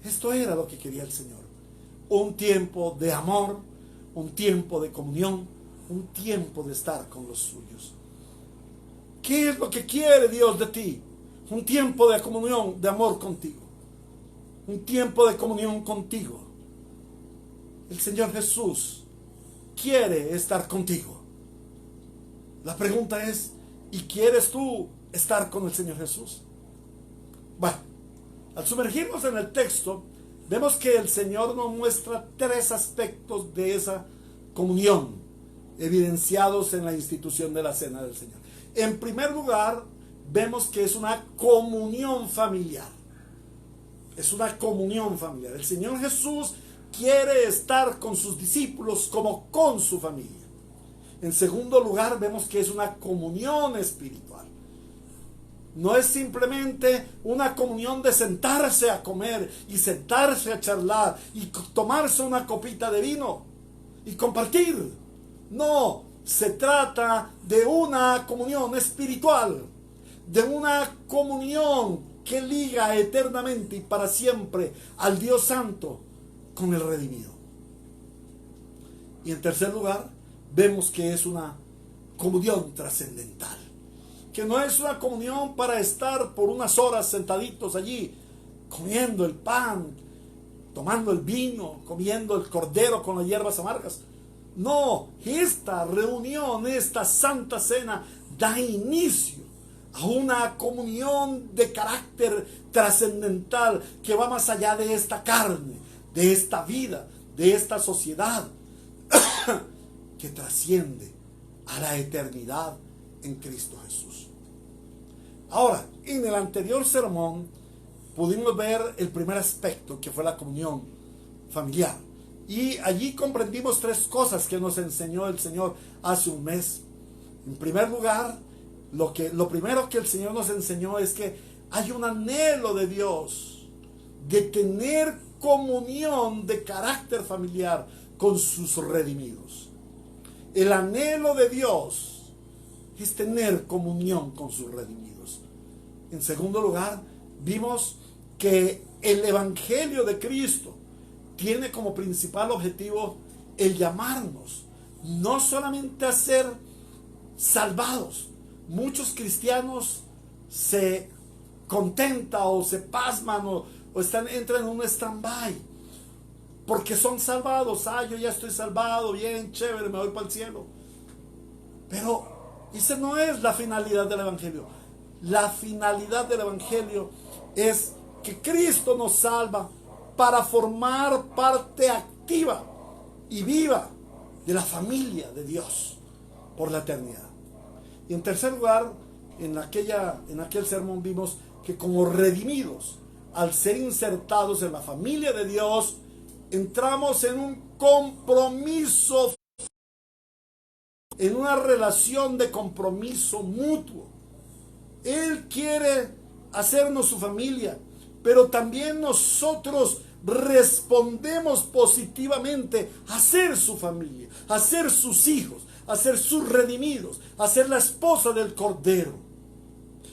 Esto era lo que quería el Señor: un tiempo de amor, un tiempo de comunión, un tiempo de estar con los suyos. ¿Qué es lo que quiere Dios de ti? Un tiempo de comunión, de amor contigo. Un tiempo de comunión contigo. El Señor Jesús quiere estar contigo. La pregunta es: ¿y quieres tú estar con el Señor Jesús? Bueno, al sumergirnos en el texto, vemos que el Señor nos muestra 3 aspectos de esa comunión, evidenciados en la institución de la cena del Señor. En primer lugar, vemos que es una comunión familiar. Es una comunión familiar. El Señor Jesús quiere estar con sus discípulos como con su familia. En segundo lugar, vemos que es una comunión espiritual. No es simplemente una comunión de sentarse a comer y sentarse a charlar y tomarse una copita de vino y compartir. No, se trata de una comunión espiritual, de una comunión que liga eternamente y para siempre al Dios Santo con el redimido. Y en tercer lugar, vemos que es una comunión trascendental, que no es una comunión para estar por unas horas sentaditos allí, comiendo el pan, tomando el vino, comiendo el cordero con las hierbas amargas. No, esta reunión, esta santa cena, da inicio a una comunión de carácter trascendental que va más allá de esta carne, de esta vida, de esta sociedad, que trasciende a la eternidad en Cristo Jesús. Ahora, en el anterior sermón pudimos ver el primer aspecto, que fue la comunión familiar. Y allí comprendimos tres cosas que nos enseñó el Señor hace un mes. En primer lugar, lo primero que el Señor nos enseñó es que hay un anhelo de Dios de tener comunión de carácter familiar con sus redimidos. El anhelo de Dios es tener comunión con sus redimidos. En segundo lugar, vimos que el Evangelio de Cristo tiene como principal objetivo el llamarnos no solamente a ser salvados. Muchos cristianos se contentan o se pasman o entran en un stand-by porque son salvados. Yo ya estoy salvado, bien, chévere, me voy para el cielo. Pero esa no es la finalidad del Evangelio. La finalidad del Evangelio es que Cristo nos salva para formar parte activa y viva de la familia de Dios por la eternidad. Y en tercer lugar, en aquel sermón vimos que como redimidos, al ser insertados en la familia de Dios, entramos en un compromiso, en una relación de compromiso mutuo. Él quiere hacernos su familia, pero también nosotros respondemos positivamente a ser su familia, a ser sus hijos, a ser sus redimidos, a ser la esposa del Cordero.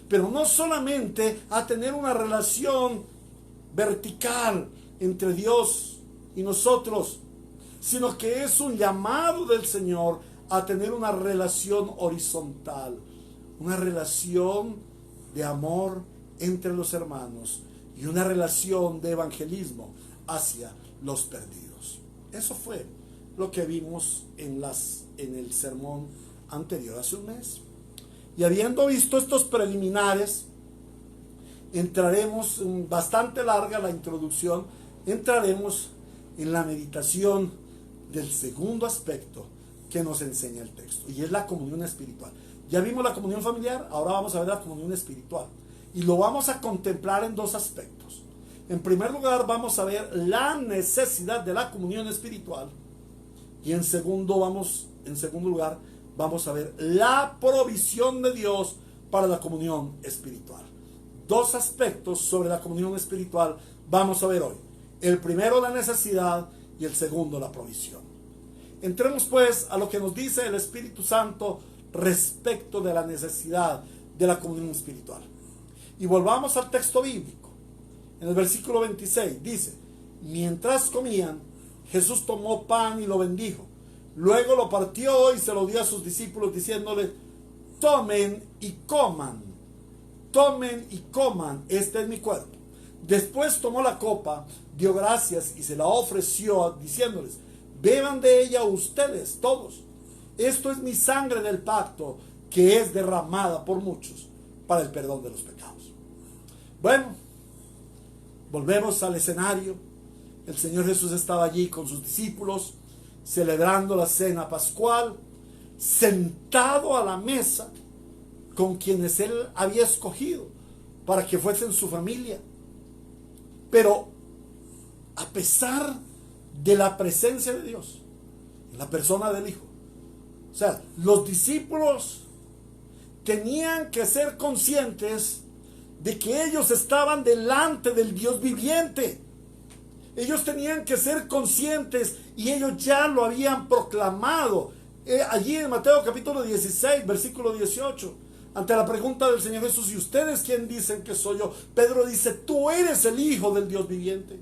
Pero no solamente a tener una relación vertical entre Dios y nosotros, sino que es un llamado del Señor a tener una relación horizontal, una relación de amor entre los hermanos y una relación de evangelismo hacia los perdidos. Eso fue lo que vimos en el sermón anterior hace un mes. Y habiendo visto estos preliminares, entraremos, bastante larga la introducción, entraremos en la meditación del segundo aspecto que nos enseña el texto, y es la comunión espiritual. Ya vimos la comunión familiar, ahora vamos a ver la comunión espiritual. Y lo vamos a contemplar en dos aspectos. En primer lugar, vamos a ver la necesidad de la comunión espiritual. Y en segundo lugar, vamos a ver la provisión de Dios para la comunión espiritual. Dos aspectos sobre la comunión espiritual vamos a ver hoy. El primero, la necesidad, y el segundo, la provisión. Entremos pues a lo que nos dice el Espíritu Santo respecto de la necesidad de la comunión espiritual. Y volvamos al texto bíblico. En el versículo 26 dice: mientras comían, Jesús tomó pan y lo bendijo. Luego lo partió y se lo dio a sus discípulos, diciéndoles: tomen y coman. Tomen y coman, este es mi cuerpo. Después tomó la copa, dio gracias y se la ofreció, diciéndoles: beban de ella ustedes todos. Esto es mi sangre del pacto, que es derramada por muchos para el perdón de los pecados. Bueno, volvemos al escenario. El Señor Jesús estaba allí con sus discípulos, celebrando la cena pascual, sentado a la mesa con quienes Él había escogido para que fuesen su familia. Pero a pesar de la presencia de Dios en la persona del Hijo, o sea, los discípulos tenían que ser conscientes de que ellos estaban delante del Dios viviente. Ellos tenían que ser conscientes, y ellos ya lo habían proclamado. Allí en Mateo capítulo 16, versículo 18, ante la pregunta del Señor Jesús: ¿y ustedes quién dicen que soy yo? Pedro dice: tú eres el Hijo del Dios viviente.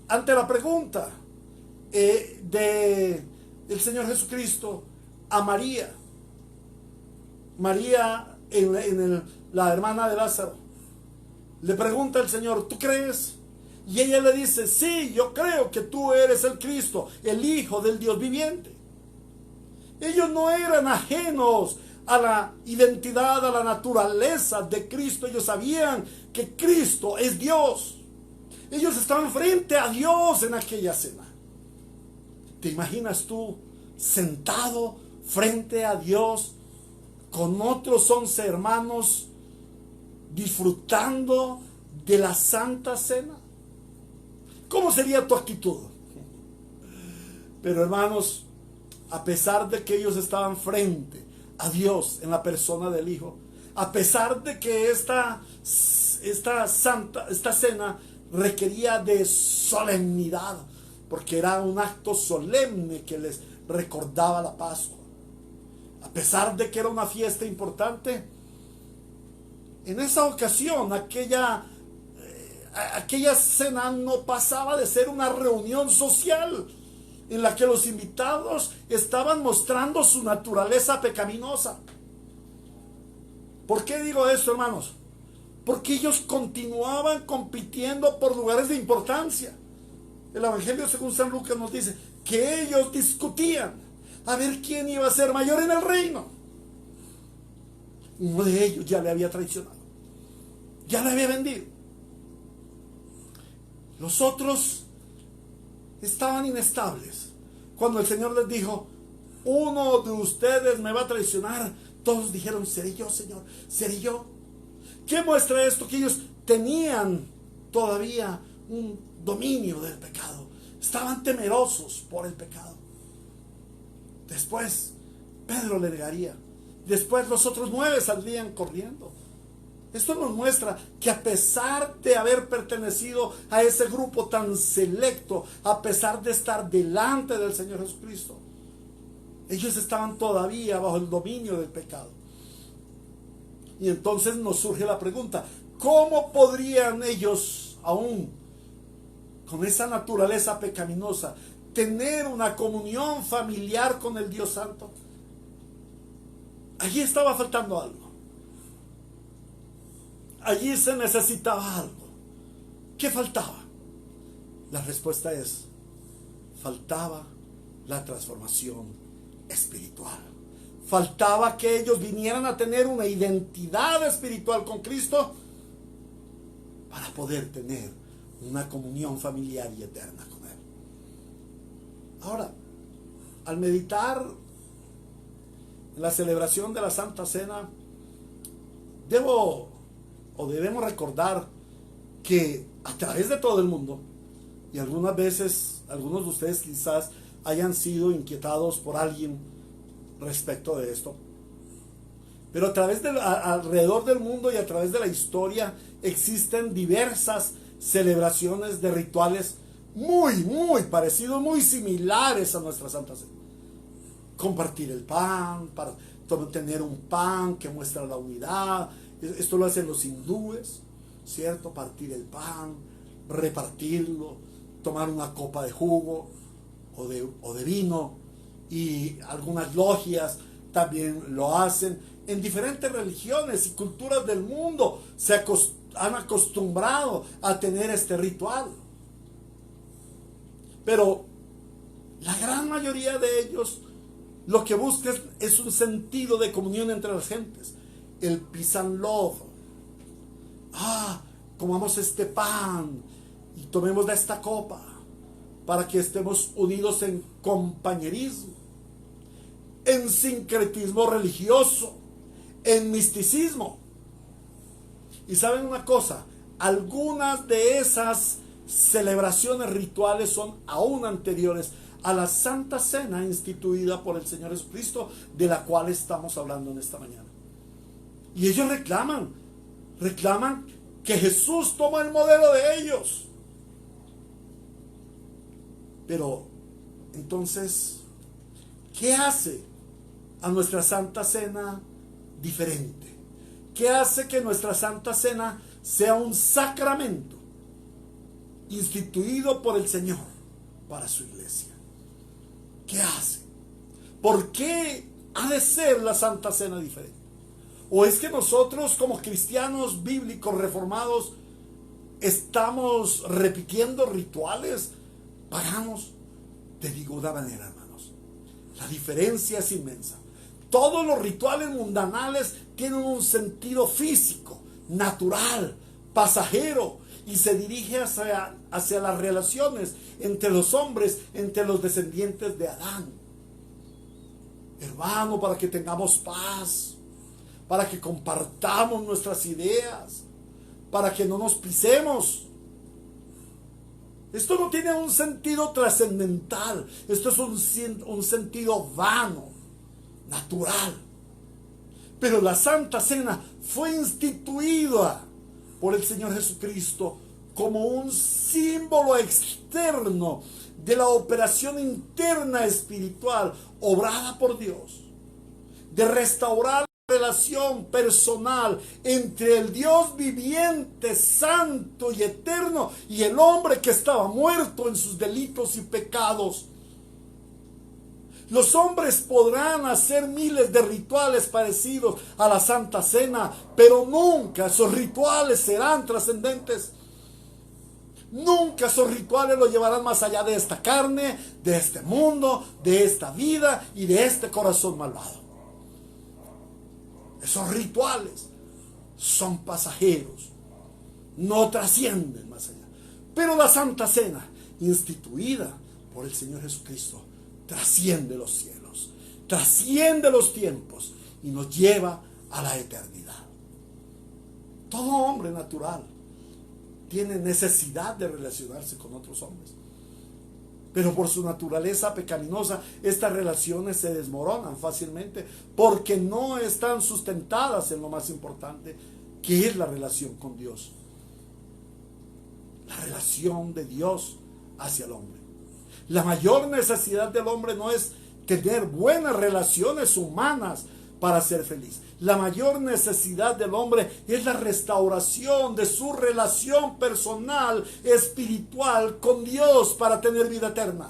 Ante la pregunta del Señor Jesucristo a María, la hermana de Lázaro, le pregunta el Señor: ¿tú crees? Y ella le dice: sí, yo creo que tú eres el Cristo, el Hijo del Dios viviente. Ellos no eran ajenos a la identidad, a la naturaleza de Cristo. Ellos sabían que Cristo es Dios. Ellos estaban frente a Dios en aquella cena. ¿Te imaginas tú sentado frente a Dios con otros 11 hermanos disfrutando de la Santa Cena? ¿Cómo sería tu actitud? Pero hermanos, a pesar de que ellos estaban frente a Dios en la persona del Hijo, a pesar de que esta cena requería de solemnidad, porque era un acto solemne que les recordaba la Pascua, a pesar de que era una fiesta importante, en esa ocasión aquella cena no pasaba de ser una reunión social en la que los invitados estaban mostrando su naturaleza pecaminosa. ¿Por qué digo esto, hermanos? Porque ellos continuaban compitiendo por lugares de importancia. El Evangelio según San Lucas nos dice que ellos discutían a ver quién iba a ser mayor en el reino. Uno de ellos ya le había traicionado, ya le había vendido. Los otros estaban inestables. Cuando el Señor les dijo, uno de ustedes me va a traicionar, todos dijeron, seré yo, Señor, seré yo. ¿Qué muestra esto? Que ellos tenían todavía un dominio del pecado. Estaban temerosos por el pecado. Después Pedro le negaría. Después los otros 9 saldrían corriendo. Esto nos muestra que a pesar de haber pertenecido a ese grupo tan selecto, a pesar de estar delante del Señor Jesucristo, ellos estaban todavía bajo el dominio del pecado. Y entonces nos surge la pregunta, ¿cómo podrían ellos, aún con esa naturaleza pecaminosa, tener una comunión familiar con el Dios Santo? Allí estaba faltando algo. Allí se necesitaba algo. ¿Qué faltaba? La respuesta es, faltaba la transformación espiritual. Faltaba que ellos vinieran a tener una identidad espiritual con Cristo para poder tener una comunión familiar y eterna con Él. Ahora, al meditar en la celebración de la Santa Cena, debemos recordar que a través de todo el mundo, y algunas veces, algunos de ustedes quizás hayan sido inquietados por alguien respecto de esto, pero alrededor del mundo y a través de la historia existen diversas celebraciones de rituales muy parecidos, muy similares a nuestra Santa Cena. Compartir el pan, para tener un pan que muestra la unidad. Esto lo hacen los hindúes, ¿cierto? Partir el pan, repartirlo, tomar una copa de jugo o de vino, y algunas logias también lo hacen. En diferentes religiones y culturas del mundo han acostumbrado a tener este ritual. Pero la gran mayoría de ellos lo que buscan es un sentido de comunión entre las gentes. El peace and love. Comamos este pan y tomemos de esta copa para que estemos unidos en compañerismo, en sincretismo religioso, en misticismo. Y saben una cosa, algunas de esas celebraciones rituales son aún anteriores a la Santa Cena instituida por el Señor Jesucristo, de la cual estamos hablando en esta mañana. Y ellos reclaman que Jesús toma el modelo de ellos. Pero entonces, ¿qué hace a nuestra Santa Cena diferente? ¿Qué hace que nuestra Santa Cena sea un sacramento instituido por el Señor para su iglesia? ¿Qué hace? ¿Por qué ha de ser la Santa Cena diferente? ¿O es que nosotros como cristianos bíblicos reformados estamos repitiendo rituales paganos? Te digo de una manera, hermanos, la diferencia es inmensa. Todos los rituales mundanales tienen un sentido físico, natural, pasajero, y se dirige hacia las relaciones entre los hombres, entre los descendientes de Adán. Hermano, para que tengamos paz, para que compartamos nuestras ideas, para que no nos pisemos. Esto no tiene un sentido trascendental, esto es un sentido vano, natural. Pero la Santa Cena fue instituida por el Señor Jesucristo como un símbolo externo de la operación interna espiritual obrada por Dios, de restaurar la relación personal entre el Dios viviente, santo y eterno y el hombre que estaba muerto en sus delitos y pecados. Los hombres podrán hacer miles de rituales parecidos a la Santa Cena, pero nunca esos rituales serán trascendentes. Nunca esos rituales lo llevarán más allá de esta carne, de este mundo, de esta vida y de este corazón malvado. Esos rituales son pasajeros, no trascienden más allá. Pero la Santa Cena, instituida por el Señor Jesucristo, trasciende los cielos, trasciende los tiempos y nos lleva a la eternidad. Todo hombre natural tiene necesidad de relacionarse con otros hombres, pero por su naturaleza pecaminosa estas relaciones se desmoronan fácilmente porque no están sustentadas en lo más importante, que es la relación con Dios, la relación de Dios hacia el hombre. La mayor necesidad del hombre no es tener buenas relaciones humanas para ser feliz. La mayor necesidad del hombre es la restauración de su relación personal, espiritual con Dios para tener vida eterna.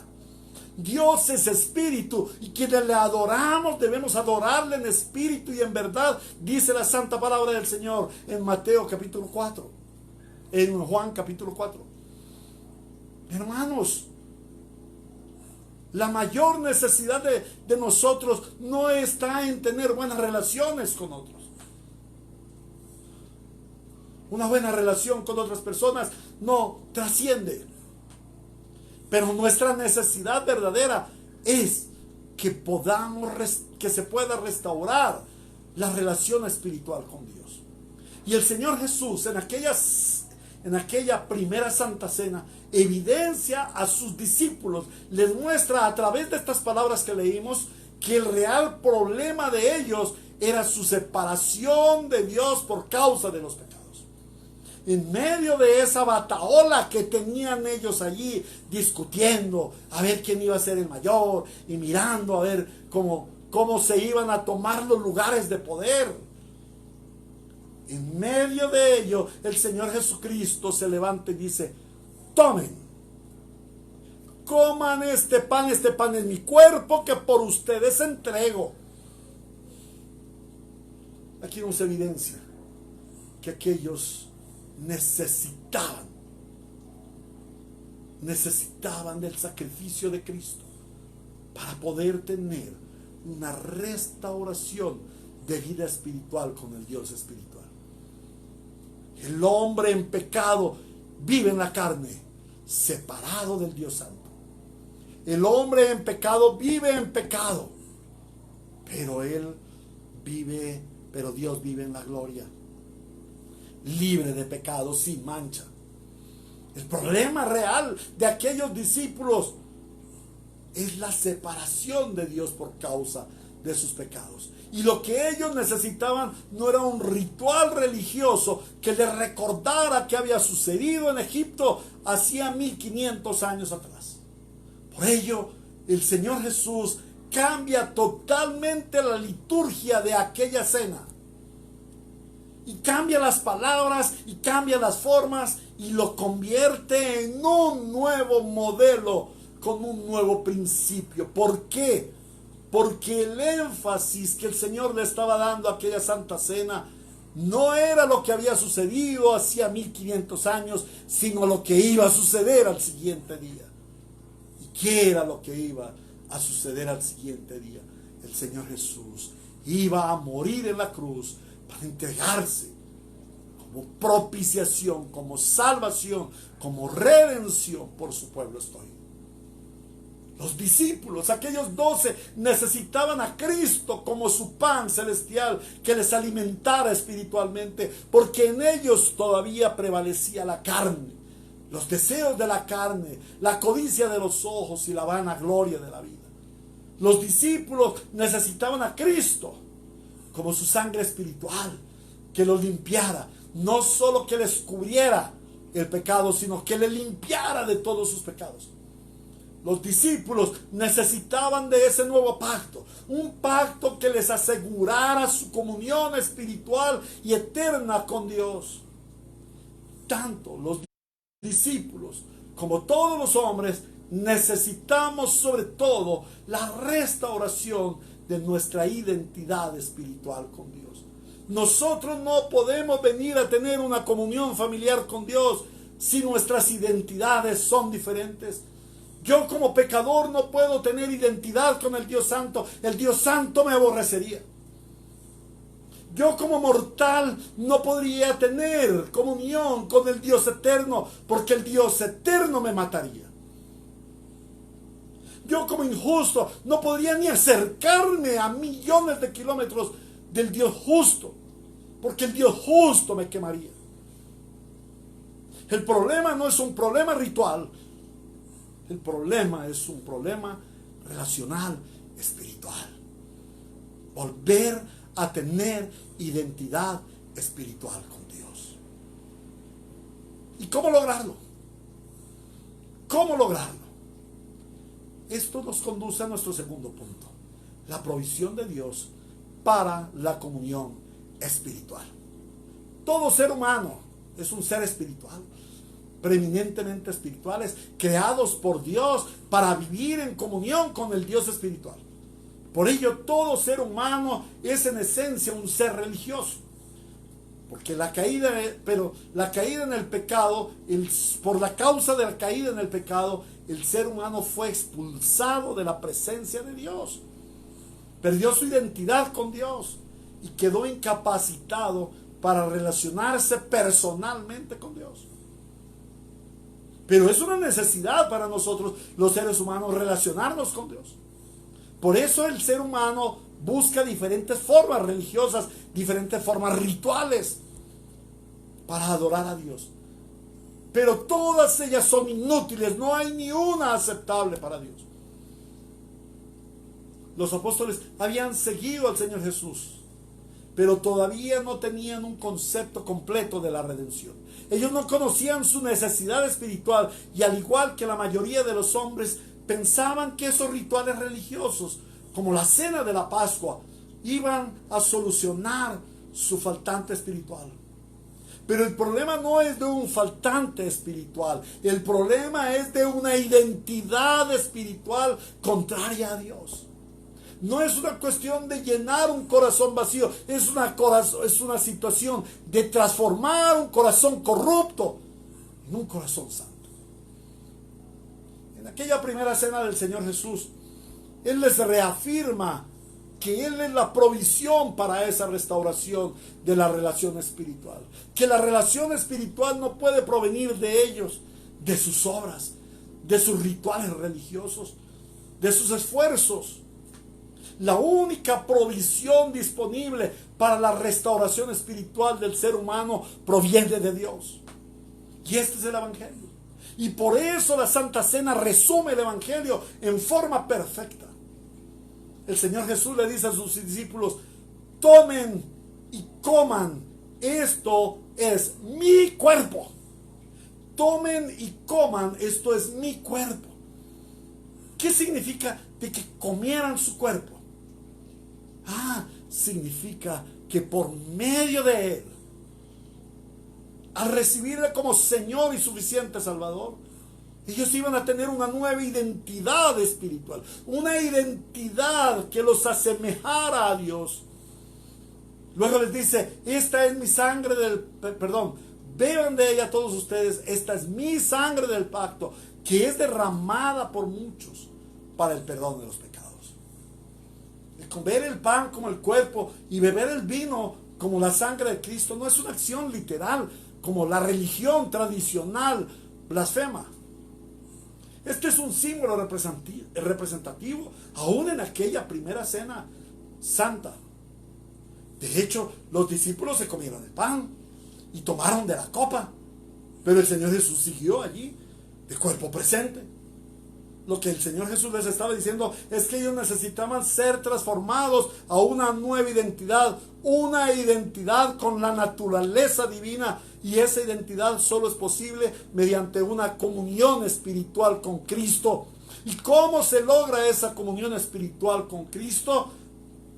Dios es espíritu y quienes le adoramos debemos adorarle en espíritu y en verdad, dice la santa palabra del Señor en Mateo capítulo 4, en Juan capítulo 4. Hermanos, la mayor necesidad de nosotros no está en tener buenas relaciones con otros. Una buena relación con otras personas no trasciende. Pero nuestra necesidad verdadera es que que se pueda restaurar la relación espiritual con Dios. Y el Señor Jesús en aquella primera Santa Cena evidencia a sus discípulos, les muestra a través de estas palabras que leímos que el real problema de ellos era su separación de Dios por causa de los pecados. En medio de esa batahola que tenían ellos allí discutiendo a ver quién iba a ser el mayor y mirando a ver cómo se iban a tomar los lugares de poder, en medio de ello el Señor Jesucristo se levanta y dice: tomen, coman este pan es mi cuerpo que por ustedes entrego. Aquí nos evidencia que aquellos necesitaban del sacrificio de Cristo para poder tener una restauración de vida espiritual con el Dios espiritual. El hombre en pecado vive en la carne, separado del Dios Santo. El hombre en pecado vive en pecado, pero Dios vive en la gloria, libre de pecado, sin mancha. El problema real de aquellos discípulos es la separación de Dios por causa de sus pecados. Y lo que ellos necesitaban no era un ritual religioso que les recordara que había sucedido en Egipto hacía 1500 años atrás. Por ello, el Señor Jesús cambia totalmente la liturgia de aquella cena. Y cambia las palabras y cambia las formas y lo convierte en un nuevo modelo con un nuevo principio. ¿Por qué? Porque el énfasis que el Señor le estaba dando a aquella Santa Cena no era lo que había sucedido hacía 1500 años, sino lo que iba a suceder al siguiente día. ¿Y qué era lo que iba a suceder al siguiente día? El Señor Jesús iba a morir en la cruz para entregarse como propiciación, como salvación, como redención por su pueblo estoy. Los discípulos, aquellos 12, necesitaban a Cristo como su pan celestial que les alimentara espiritualmente, porque en ellos todavía prevalecía la carne, los deseos de la carne, la codicia de los ojos y la vanagloria de la vida. Los discípulos necesitaban a Cristo como su sangre espiritual, que los limpiara, no solo que les cubriera el pecado, sino que le limpiara de todos sus pecados. Los discípulos necesitaban de ese nuevo pacto, un pacto que les asegurara su comunión espiritual y eterna con Dios. Tanto los discípulos como todos los hombres necesitamos sobre todo la restauración de nuestra identidad espiritual con Dios. Nosotros no podemos venir a tener una comunión familiar con Dios si nuestras identidades son diferentes. Yo como pecador no puedo tener identidad con el Dios Santo. El Dios Santo me aborrecería. Yo como mortal no podría tener comunión con el Dios eterno, porque el Dios eterno me mataría. Yo como injusto no podría ni acercarme a millones de kilómetros del Dios justo, porque el Dios justo me quemaría. El problema no es un problema ritual. El problema es un problema relacional, espiritual. Volver a tener identidad espiritual con Dios. ¿Y cómo lograrlo? ¿Cómo lograrlo? Esto nos conduce a nuestro segundo punto: la provisión de Dios para la comunión espiritual. Todo ser humano es un ser espiritual, preeminentemente espirituales, creados por Dios para vivir en comunión con el Dios espiritual. Por ello, todo ser humano es en esencia un ser religioso. Porque la caída en el pecado, por la causa de la caída en el pecado, el ser humano fue expulsado de la presencia de Dios. Perdió su identidad con Dios y quedó incapacitado para relacionarse personalmente con Dios. Pero es una necesidad para nosotros, los seres humanos, relacionarnos con Dios. Por eso el ser humano busca diferentes formas religiosas, diferentes formas rituales para adorar a Dios. Pero todas ellas son inútiles, no hay ni una aceptable para Dios. Los apóstoles habían seguido al Señor Jesús, pero todavía no tenían un concepto completo de la redención. Ellos no conocían su necesidad espiritual y, al igual que la mayoría de los hombres, pensaban que esos rituales religiosos, como la cena de la Pascua, iban a solucionar su faltante espiritual. Pero el problema no es de un faltante espiritual, el problema es de una identidad espiritual contraria a Dios. No es una cuestión de llenar un corazón vacío, es una situación de transformar un corazón corrupto en un corazón santo. En aquella primera cena del Señor Jesús, Él les reafirma que Él es la provisión para esa restauración de la relación espiritual. Que la relación espiritual no puede provenir de ellos, de sus obras, de sus rituales religiosos, de sus esfuerzos. La única provisión disponible para la restauración espiritual del ser humano proviene de Dios. Y este es el Evangelio. Y por eso la Santa Cena resume el Evangelio en forma perfecta. El Señor Jesús le dice a sus discípulos: tomen y coman, esto es mi cuerpo. Tomen y coman, esto es mi cuerpo. ¿Qué significa de que comieran su cuerpo? Significa que por medio de Él, al recibirle como Señor y suficiente Salvador, ellos iban a tener una nueva identidad espiritual, una identidad que los asemejara a Dios. Luego les dice: esta es mi sangre beban de ella todos ustedes, esta es mi sangre del pacto, que es derramada por muchos para el perdón de los pecados. El comer el pan como el cuerpo y beber el vino como la sangre de Cristo no es una acción literal, como la religión tradicional blasfema. Este es un símbolo representativo, aún en aquella primera cena santa. De hecho, los discípulos se comieron el pan y tomaron de la copa, pero el Señor Jesús siguió allí, de cuerpo presente. Lo que el Señor Jesús les estaba diciendo es que ellos necesitaban ser transformados a una nueva identidad, una identidad con la naturaleza divina, y esa identidad solo es posible mediante una comunión espiritual con Cristo. ¿Y cómo se logra esa comunión espiritual con Cristo?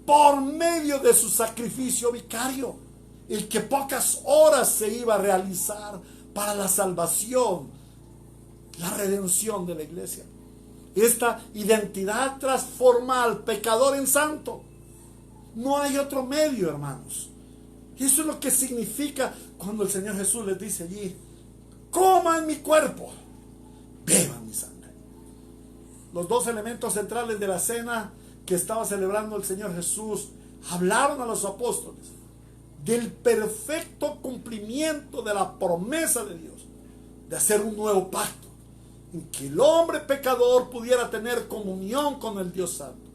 Por medio de su sacrificio vicario, el que pocas horas se iba a realizar para la salvación, la redención de la iglesia. Esta identidad transforma al pecador en santo. No hay otro medio, hermanos. Eso es lo que significa cuando el Señor Jesús les dice allí: coman mi cuerpo, beban mi sangre. Los dos elementos centrales de la cena que estaba celebrando el Señor Jesús hablaron a los apóstoles del perfecto cumplimiento de la promesa de Dios de hacer un nuevo pacto, en que el hombre pecador pudiera tener comunión con el Dios Santo.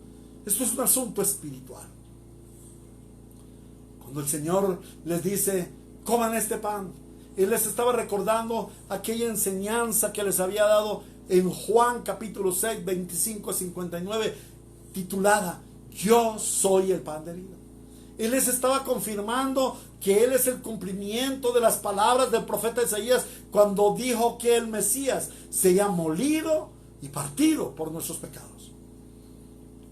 Esto es un asunto espiritual. Cuando el Señor les dice: coman este pan, Él les estaba recordando aquella enseñanza que les había dado en Juan capítulo 6, 25 a 59, titulada: yo soy el pan de vida. Él les estaba confirmando que Él es el cumplimiento de las palabras del profeta Isaías cuando dijo que el Mesías sería molido y partido por nuestros pecados.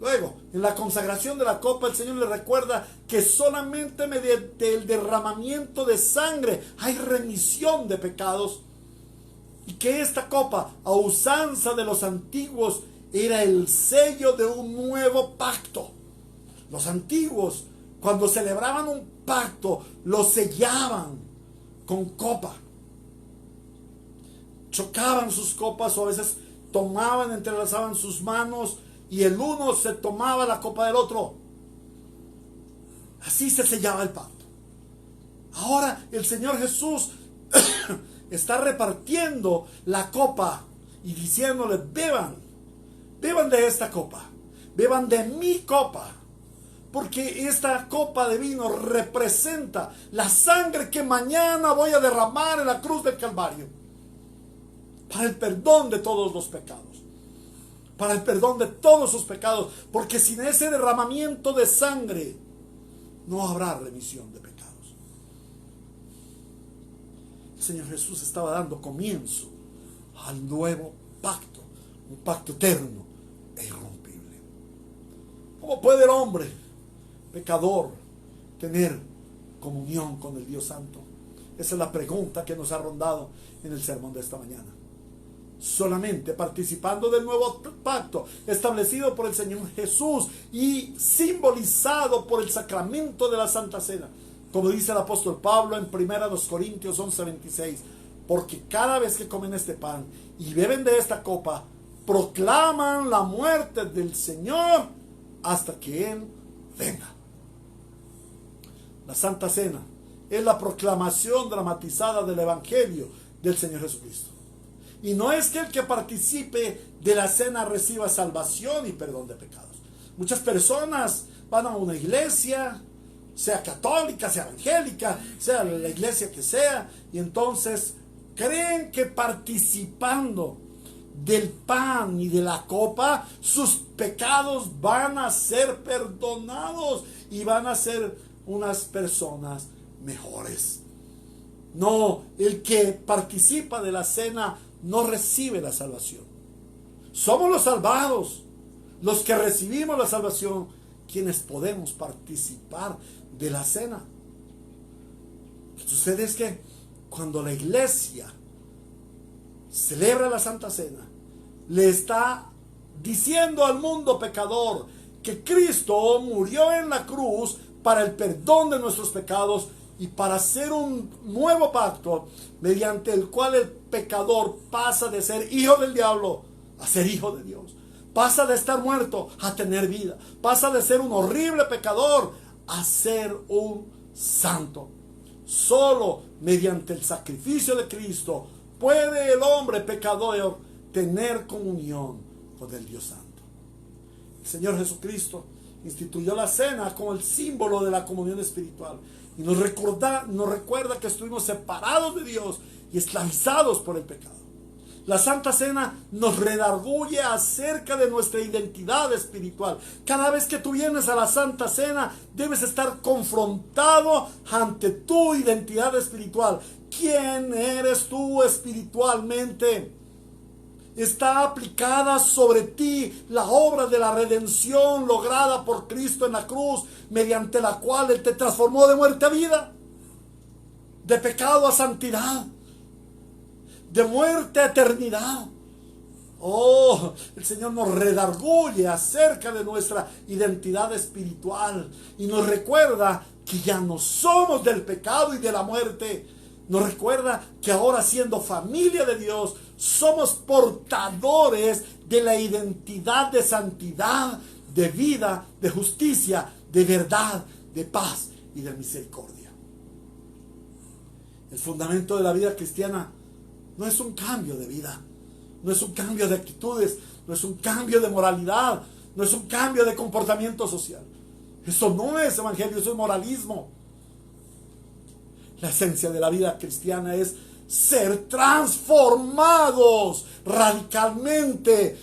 Luego, en la consagración de la copa, el Señor le recuerda que solamente mediante el derramamiento de sangre hay remisión de pecados, y que esta copa, a usanza de los antiguos, era el sello de un nuevo pacto. Los antiguos, cuando celebraban un pacto, lo sellaban con copa. Chocaban sus copas, o a veces tomaban, entrelazaban sus manos, y el uno se tomaba la copa del otro. Así se sellaba el pacto. Ahora el Señor Jesús está repartiendo la copa y diciéndoles: beban de esta copa, beban de mi copa, porque esta copa de vino representa la sangre que mañana voy a derramar en la cruz del Calvario para el perdón de todos los pecados, para el perdón de todos sus pecados, porque sin ese derramamiento de sangre no habrá remisión de pecados. El Señor Jesús estaba dando comienzo al nuevo pacto, un pacto eterno e irrompible. ¿Cómo puede el hombre pecador tener comunión con el Dios Santo? Esa es la pregunta que nos ha rondado en el sermón de esta mañana. Solamente participando del nuevo pacto establecido por el Señor Jesús y simbolizado por el sacramento de la Santa Cena, como dice el apóstol Pablo en 1 Corintios 11:26: porque cada vez que comen este pan y beben de esta copa, proclaman la muerte del Señor hasta que Él venga. La Santa Cena es la proclamación dramatizada del Evangelio del Señor Jesucristo. Y no es que el que participe de la cena reciba salvación y perdón de pecados. Muchas personas van a una iglesia, sea católica, sea evangélica, sea la iglesia que sea, y entonces creen que participando del pan y de la copa, sus pecados van a ser perdonados y van a ser unas personas mejores. No, el que participa de la cena no recibe la salvación. Somos los salvados, los que recibimos la salvación, quienes podemos participar de la cena. Lo que sucede es que cuando la iglesia celebra la Santa Cena, le está diciendo al mundo pecador que Cristo murió en la cruz para el perdón de nuestros pecados y para hacer un nuevo pacto mediante el cual el pecador pasa de ser hijo del diablo a ser hijo de Dios. Pasa de estar muerto a tener vida. Pasa de ser un horrible pecador a ser un santo. Solo mediante el sacrificio de Cristo puede el hombre pecador tener comunión con el Dios Santo. El Señor Jesucristo instituyó la cena como el símbolo de la comunión espiritual y nos recuerda que estuvimos separados de Dios y esclavizados por el pecado. La Santa Cena nos redarguye acerca de nuestra identidad espiritual. Cada vez que tú vienes a la Santa Cena, debes estar confrontado ante tu identidad espiritual. ¿Quién eres tú espiritualmente? Está aplicada sobre ti la obra de la redención lograda por Cristo en la cruz, mediante la cual Él te transformó de muerte a vida, de pecado a santidad, de muerte a eternidad. Oh, el Señor nos redarguye acerca de nuestra identidad espiritual y nos recuerda que ya no somos del pecado y de la muerte. Nos recuerda que ahora, siendo familia de Dios, somos portadores de la identidad de santidad, de vida, de justicia, de verdad, de paz y de misericordia. El fundamento de la vida cristiana no es un cambio de vida, no es un cambio de actitudes, no es un cambio de moralidad, no es un cambio de comportamiento social. Eso no es evangelio, eso es moralismo. La esencia de la vida cristiana es ser transformados radicalmente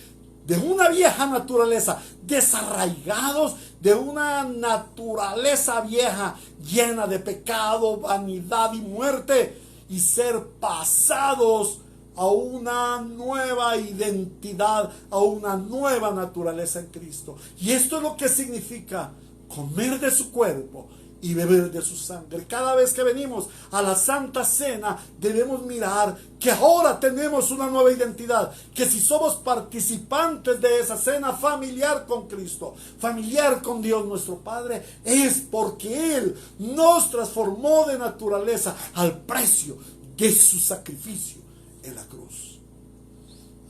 de una vieja naturaleza, desarraigados de una naturaleza vieja llena de pecado, vanidad y muerte, y ser pasados a una nueva identidad, a una nueva naturaleza en Cristo. Y esto es lo que significa comer de su cuerpo y beber de su sangre. Cada vez que venimos a la Santa Cena, debemos mirar que ahora tenemos una nueva identidad, que si somos participantes de esa cena familiar con Cristo, familiar con Dios nuestro Padre, es porque Él nos transformó de naturaleza al precio de su sacrificio en la cruz.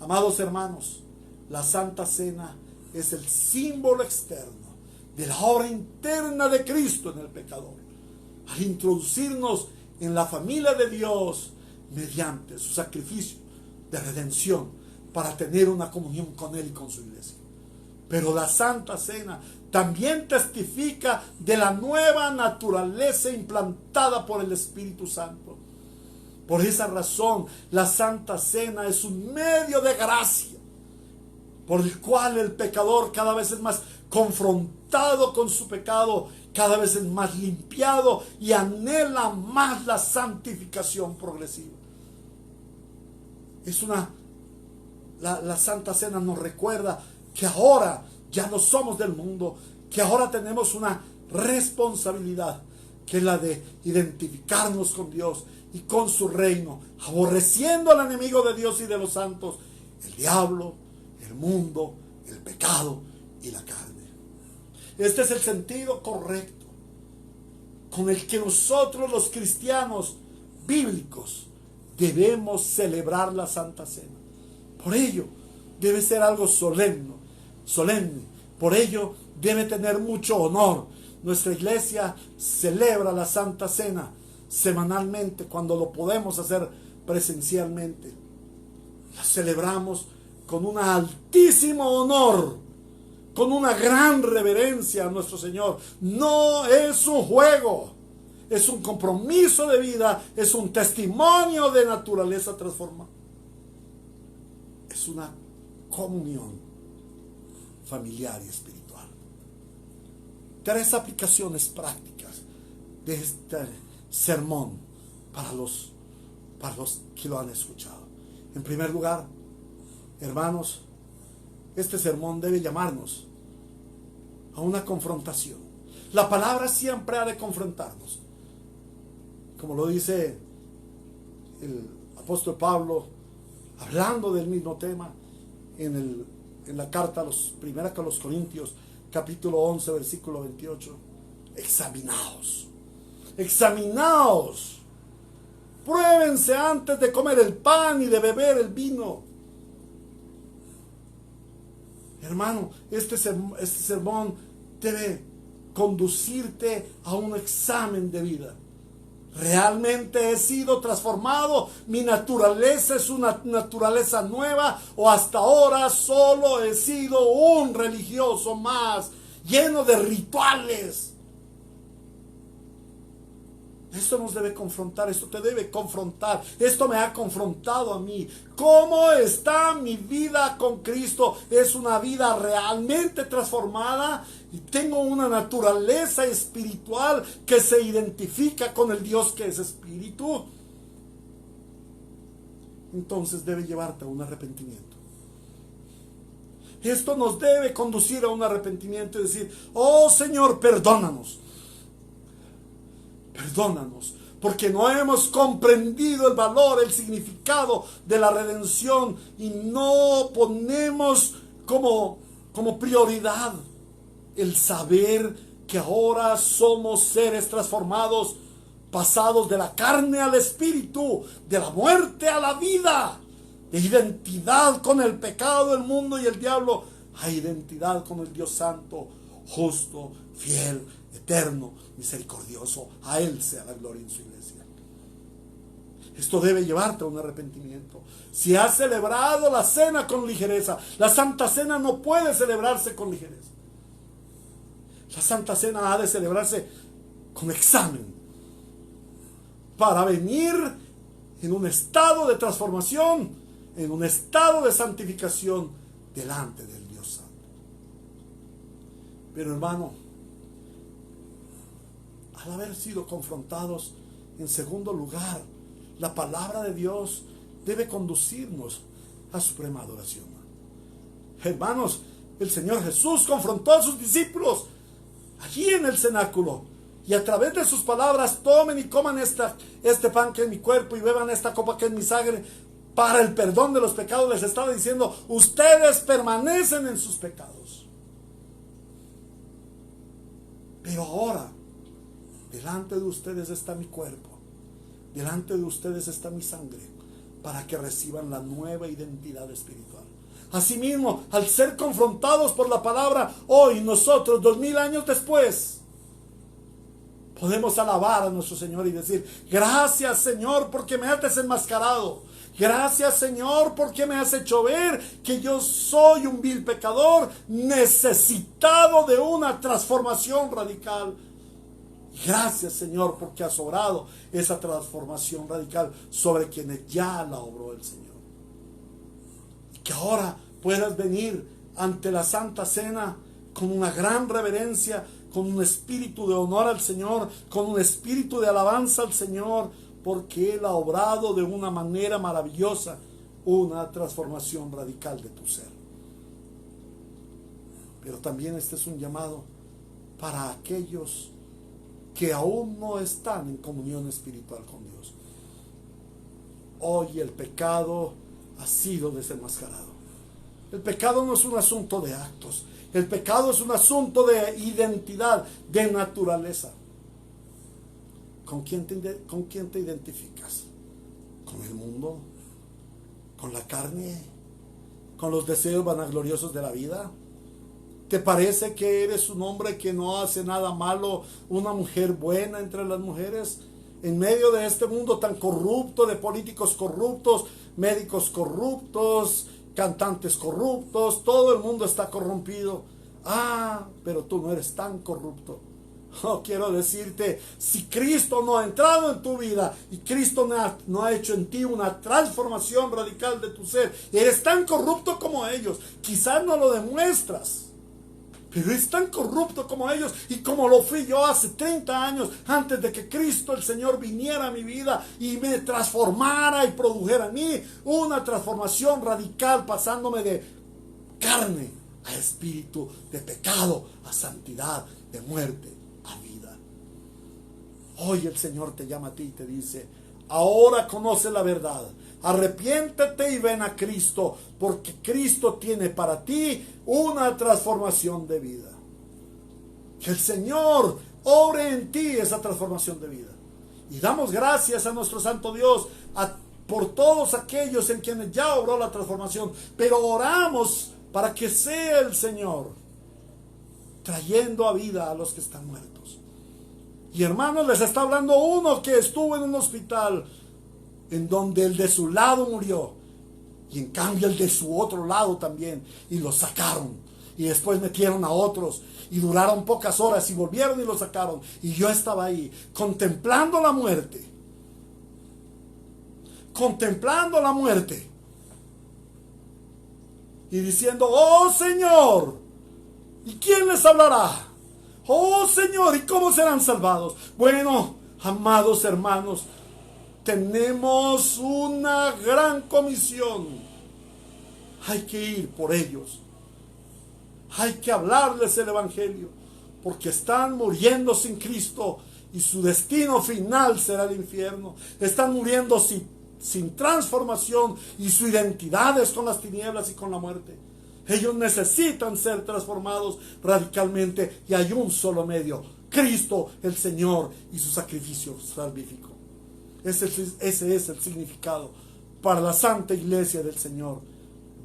Amados hermanos, la Santa Cena es el símbolo externo de la obra interna de Cristo en el pecador, al introducirnos en la familia de Dios mediante su sacrificio de redención para tener una comunión con Él y con su iglesia. Pero la Santa Cena también testifica de la nueva naturaleza implantada por el Espíritu Santo. Por esa razón, la Santa Cena es un medio de gracia por el cual el pecador cada vez es más confrontado con su pecado, cada vez es más limpiado y anhela más la santificación progresiva. La Santa Cena nos recuerda que ahora ya no somos del mundo, que ahora tenemos una responsabilidad, que es la de identificarnos con Dios y con su reino, aborreciendo al enemigo de Dios y de los santos, el diablo, el mundo, el pecado y la carne. Este es el sentido correcto con el que nosotros los cristianos bíblicos debemos celebrar la Santa Cena. Por ello debe ser algo solemne. Por ello debe tener mucho honor. Nuestra iglesia celebra la Santa Cena semanalmente cuando lo podemos hacer presencialmente. La celebramos con un altísimo honor, con una gran reverencia a nuestro Señor. No es un juego, es un compromiso de vida, es un testimonio de naturaleza transformada. Es una comunión familiar y espiritual. 3 aplicaciones prácticas de este sermón para los que lo han escuchado. En primer lugar, hermanos, este sermón debe llamarnos a una confrontación. La palabra siempre ha de confrontarnos. Como lo dice el apóstol Pablo, hablando del mismo tema en la carta primera a los Corintios, capítulo 11, versículo 28. Examinaos, pruébense antes de comer el pan y de beber el vino. Hermano, este sermón debe conducirte a un examen de vida. ¿Realmente he sido transformado? ¿Mi naturaleza es una naturaleza nueva? ¿O hasta ahora solo he sido un religioso más, lleno de rituales? Esto nos debe confrontar, esto te debe confrontar, esto me ha confrontado a mí. ¿Cómo está mi vida con Cristo? ¿Es una vida realmente transformada? Y tengo una naturaleza espiritual que se identifica con el Dios que es espíritu. Entonces debe llevarte a un arrepentimiento. Esto nos debe conducir a un arrepentimiento y decir: oh Señor, perdónanos. Perdónanos, porque no hemos comprendido el valor, el significado de la redención y no ponemos como prioridad el saber que ahora somos seres transformados, pasados de la carne al espíritu, de la muerte a la vida, de identidad con el pecado, el mundo y el diablo, a identidad con el Dios santo, justo, fiel, eterno, misericordioso. A Él sea la gloria en su iglesia. Esto debe llevarte a un arrepentimiento. Si has celebrado la cena con ligereza, la Santa Cena no puede celebrarse con ligereza. La Santa Cena ha de celebrarse con examen, para venir en un estado de transformación, en un estado de santificación delante del Dios Santo. Pero hermano, al haber sido confrontados, en segundo lugar, la palabra de Dios debe conducirnos a suprema adoración. Hermanos, el Señor Jesús confrontó a sus discípulos allí en el cenáculo, y a través de sus palabras: tomen y coman este pan que es mi cuerpo y beban esta copa que es mi sangre, para el perdón de los pecados. Les estaba diciendo: ustedes permanecen en sus pecados. Pero ahora, delante de ustedes está mi cuerpo, delante de ustedes está mi sangre, para que reciban la nueva identidad espiritual. Asimismo, al ser confrontados por la palabra, hoy nosotros, 2000 años después, podemos alabar a nuestro Señor y decir: gracias, Señor, porque me has desenmascarado. Gracias, Señor, porque me has hecho ver que yo soy un vil pecador, necesitado de una transformación radical. Gracias, Señor, porque has obrado esa transformación radical sobre quienes ya la obró el Señor. Y que ahora puedas venir ante la Santa Cena con una gran reverencia, con un espíritu de honor al Señor, con un espíritu de alabanza al Señor, porque Él ha obrado de una manera maravillosa una transformación radical de tu ser. Pero también este es un llamado para aquellos que aún no están en comunión espiritual con Dios. Hoy el pecado ha sido desenmascarado. El pecado no es un asunto de actos. El pecado es un asunto de identidad, de naturaleza. ¿Con quién te identificas? ¿Con el mundo? ¿Con la carne? ¿Con los deseos vanagloriosos de la vida? ¿Te parece que eres un hombre que no hace nada malo, una mujer buena entre las mujeres? En medio de este mundo tan corrupto, de políticos corruptos, médicos corruptos, cantantes corruptos, todo el mundo está corrompido. Pero tú no eres tan corrupto. Quiero decirte, si Cristo no ha entrado en tu vida y Cristo no ha hecho en ti una transformación radical de tu ser, eres tan corrupto como ellos. Quizás no lo demuestras, pero es tan corrupto como ellos, y como lo fui yo hace 30 años, antes de que Cristo el Señor viniera a mi vida y me transformara y produjera en mí una transformación radical, pasándome de carne a espíritu, de pecado a santidad, de muerte a vida. Hoy el Señor te llama a ti y te dice: ahora conoce la verdad, arrepiéntete y ven a Cristo, porque Cristo tiene para ti una transformación de vida. Que el Señor obre en ti esa transformación de vida. Y damos gracias a nuestro Santo Dios por todos aquellos en quienes ya obró la transformación, pero oramos para que sea el Señor trayendo a vida a los que están muertos. Y hermanos, les está hablando uno que estuvo en un hospital en donde el de su lado murió, y en cambio el de su otro lado también, y lo sacaron, y después metieron a otros, y duraron pocas horas, y volvieron y lo sacaron, y yo estaba ahí, contemplando la muerte, y diciendo: oh Señor, ¿y quién les hablará? Oh Señor, ¿y cómo serán salvados? Bueno, amados hermanos, tenemos una gran comisión. Hay que ir por ellos. Hay que hablarles el evangelio, porque están muriendo sin Cristo y su destino final será el infierno. Están muriendo sin transformación y su identidad es con las tinieblas y con la muerte. Ellos necesitan ser transformados radicalmente, y hay un solo medio: Cristo el Señor y su sacrificio salvífico. Ese es el significado para la Santa Iglesia del Señor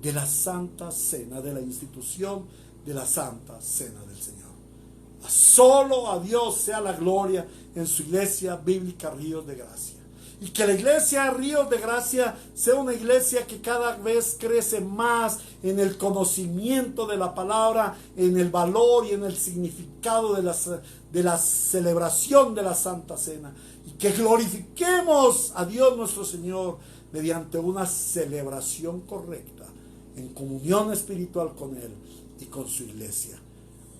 de la Santa Cena, de la institución de la Santa Cena del Señor. Solo a Dios sea la gloria en su Iglesia Bíblica Ríos de Gracia. Y que la Iglesia Ríos de Gracia sea una iglesia que cada vez crece más en el conocimiento de la palabra, en el valor y en el significado de la celebración de la Santa Cena. Y que glorifiquemos a Dios nuestro Señor mediante una celebración correcta, en comunión espiritual con Él y con su iglesia.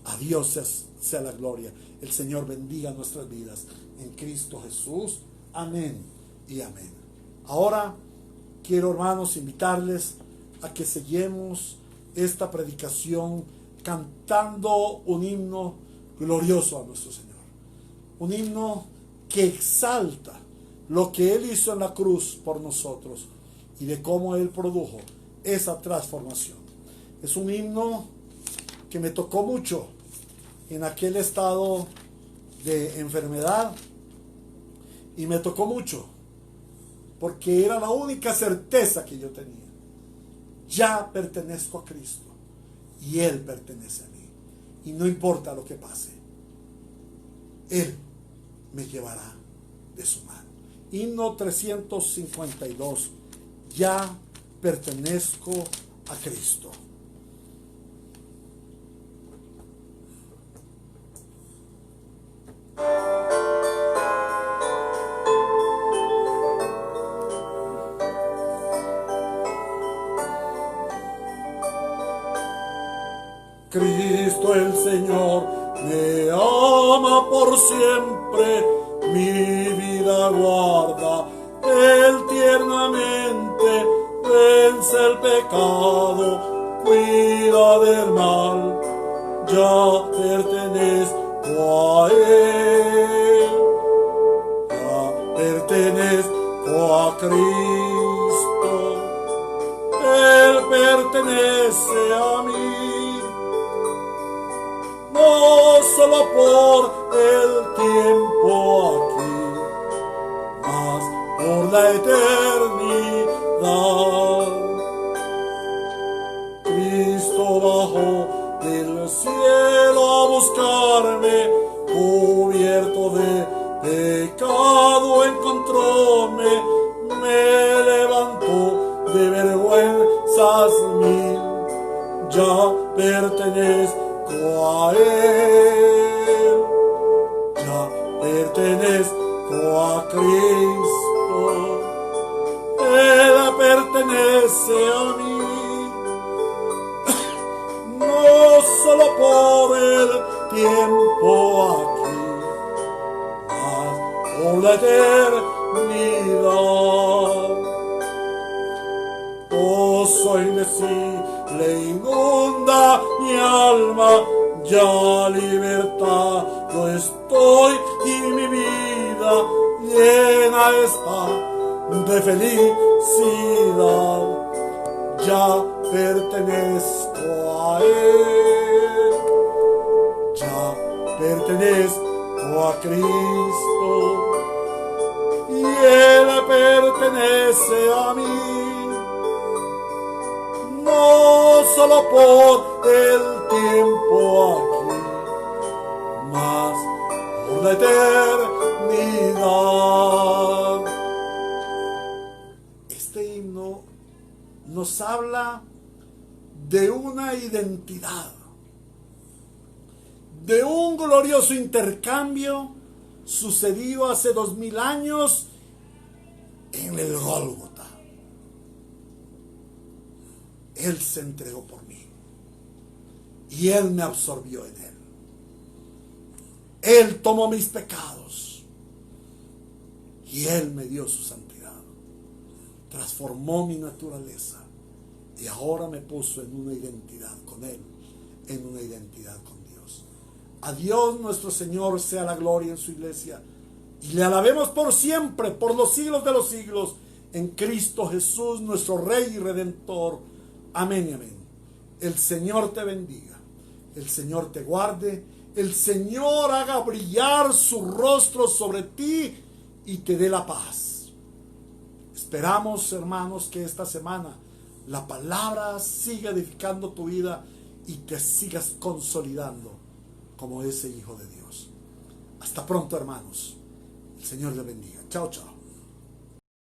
A Dios sea la gloria. El Señor bendiga nuestras vidas en Cristo Jesús. Amén y amén. Ahora quiero, hermanos, invitarles a que seguimos esta predicación cantando un himno glorioso a nuestro Señor. Un himno que exalta lo que Él hizo en la cruz por nosotros y de cómo Él produjo esa transformación. Es un himno que me tocó mucho en aquel estado de enfermedad, y me tocó mucho porque era la única certeza que yo tenía: ya pertenezco a Cristo y Él pertenece a mí, y no importa lo que pase, Él me llevará de su mano. Himno 352. Ya pertenezco a Cristo. Cristo el Señor me ama por siempre, mi vida guarda, Él tiernamente vence el pecado, cuida del mal, ya pertenezco a Él, ya pertenezco a Cristo, Él pertenece a mí. No solo por el tiempo aquí, mas por la eternidad. Cristo bajó del cielo a buscarme, cubierto de pecado encontróme, me levantó de vergüenzas mil, ya pertenezco a Él, ya pertenezco a Cristo, Él pertenece a mí, no solo por el tiempo aquí, mas por la eternidad. Gozo indecible inunda mi alma, ya libertado estoy y mi vida llena está de felicidad. Ya pertenezco a Él, ya pertenezco a Cristo y Él pertenece a mí. no solo por el tiempo aquí, mas por la eternidad. Este himno nos habla de una identidad, de un glorioso intercambio sucedido hace 2000 años en el Gólgota. Él se entregó por mí y Él me absorbió en Él. Él tomó mis pecados y Él me dio su santidad. Transformó mi naturaleza y ahora me puso en una identidad con Él, en una identidad con Dios. A Dios nuestro Señor sea la gloria en su iglesia y le alabemos por siempre, por los siglos de los siglos, en Cristo Jesús, nuestro Rey y Redentor. Amén y amén. El Señor te bendiga, el Señor te guarde, el Señor haga brillar su rostro sobre ti y te dé la paz. Esperamos, hermanos, que esta semana la palabra siga edificando tu vida y te sigas consolidando como ese hijo de Dios. Hasta pronto, hermanos. El Señor les bendiga. Chao, chao.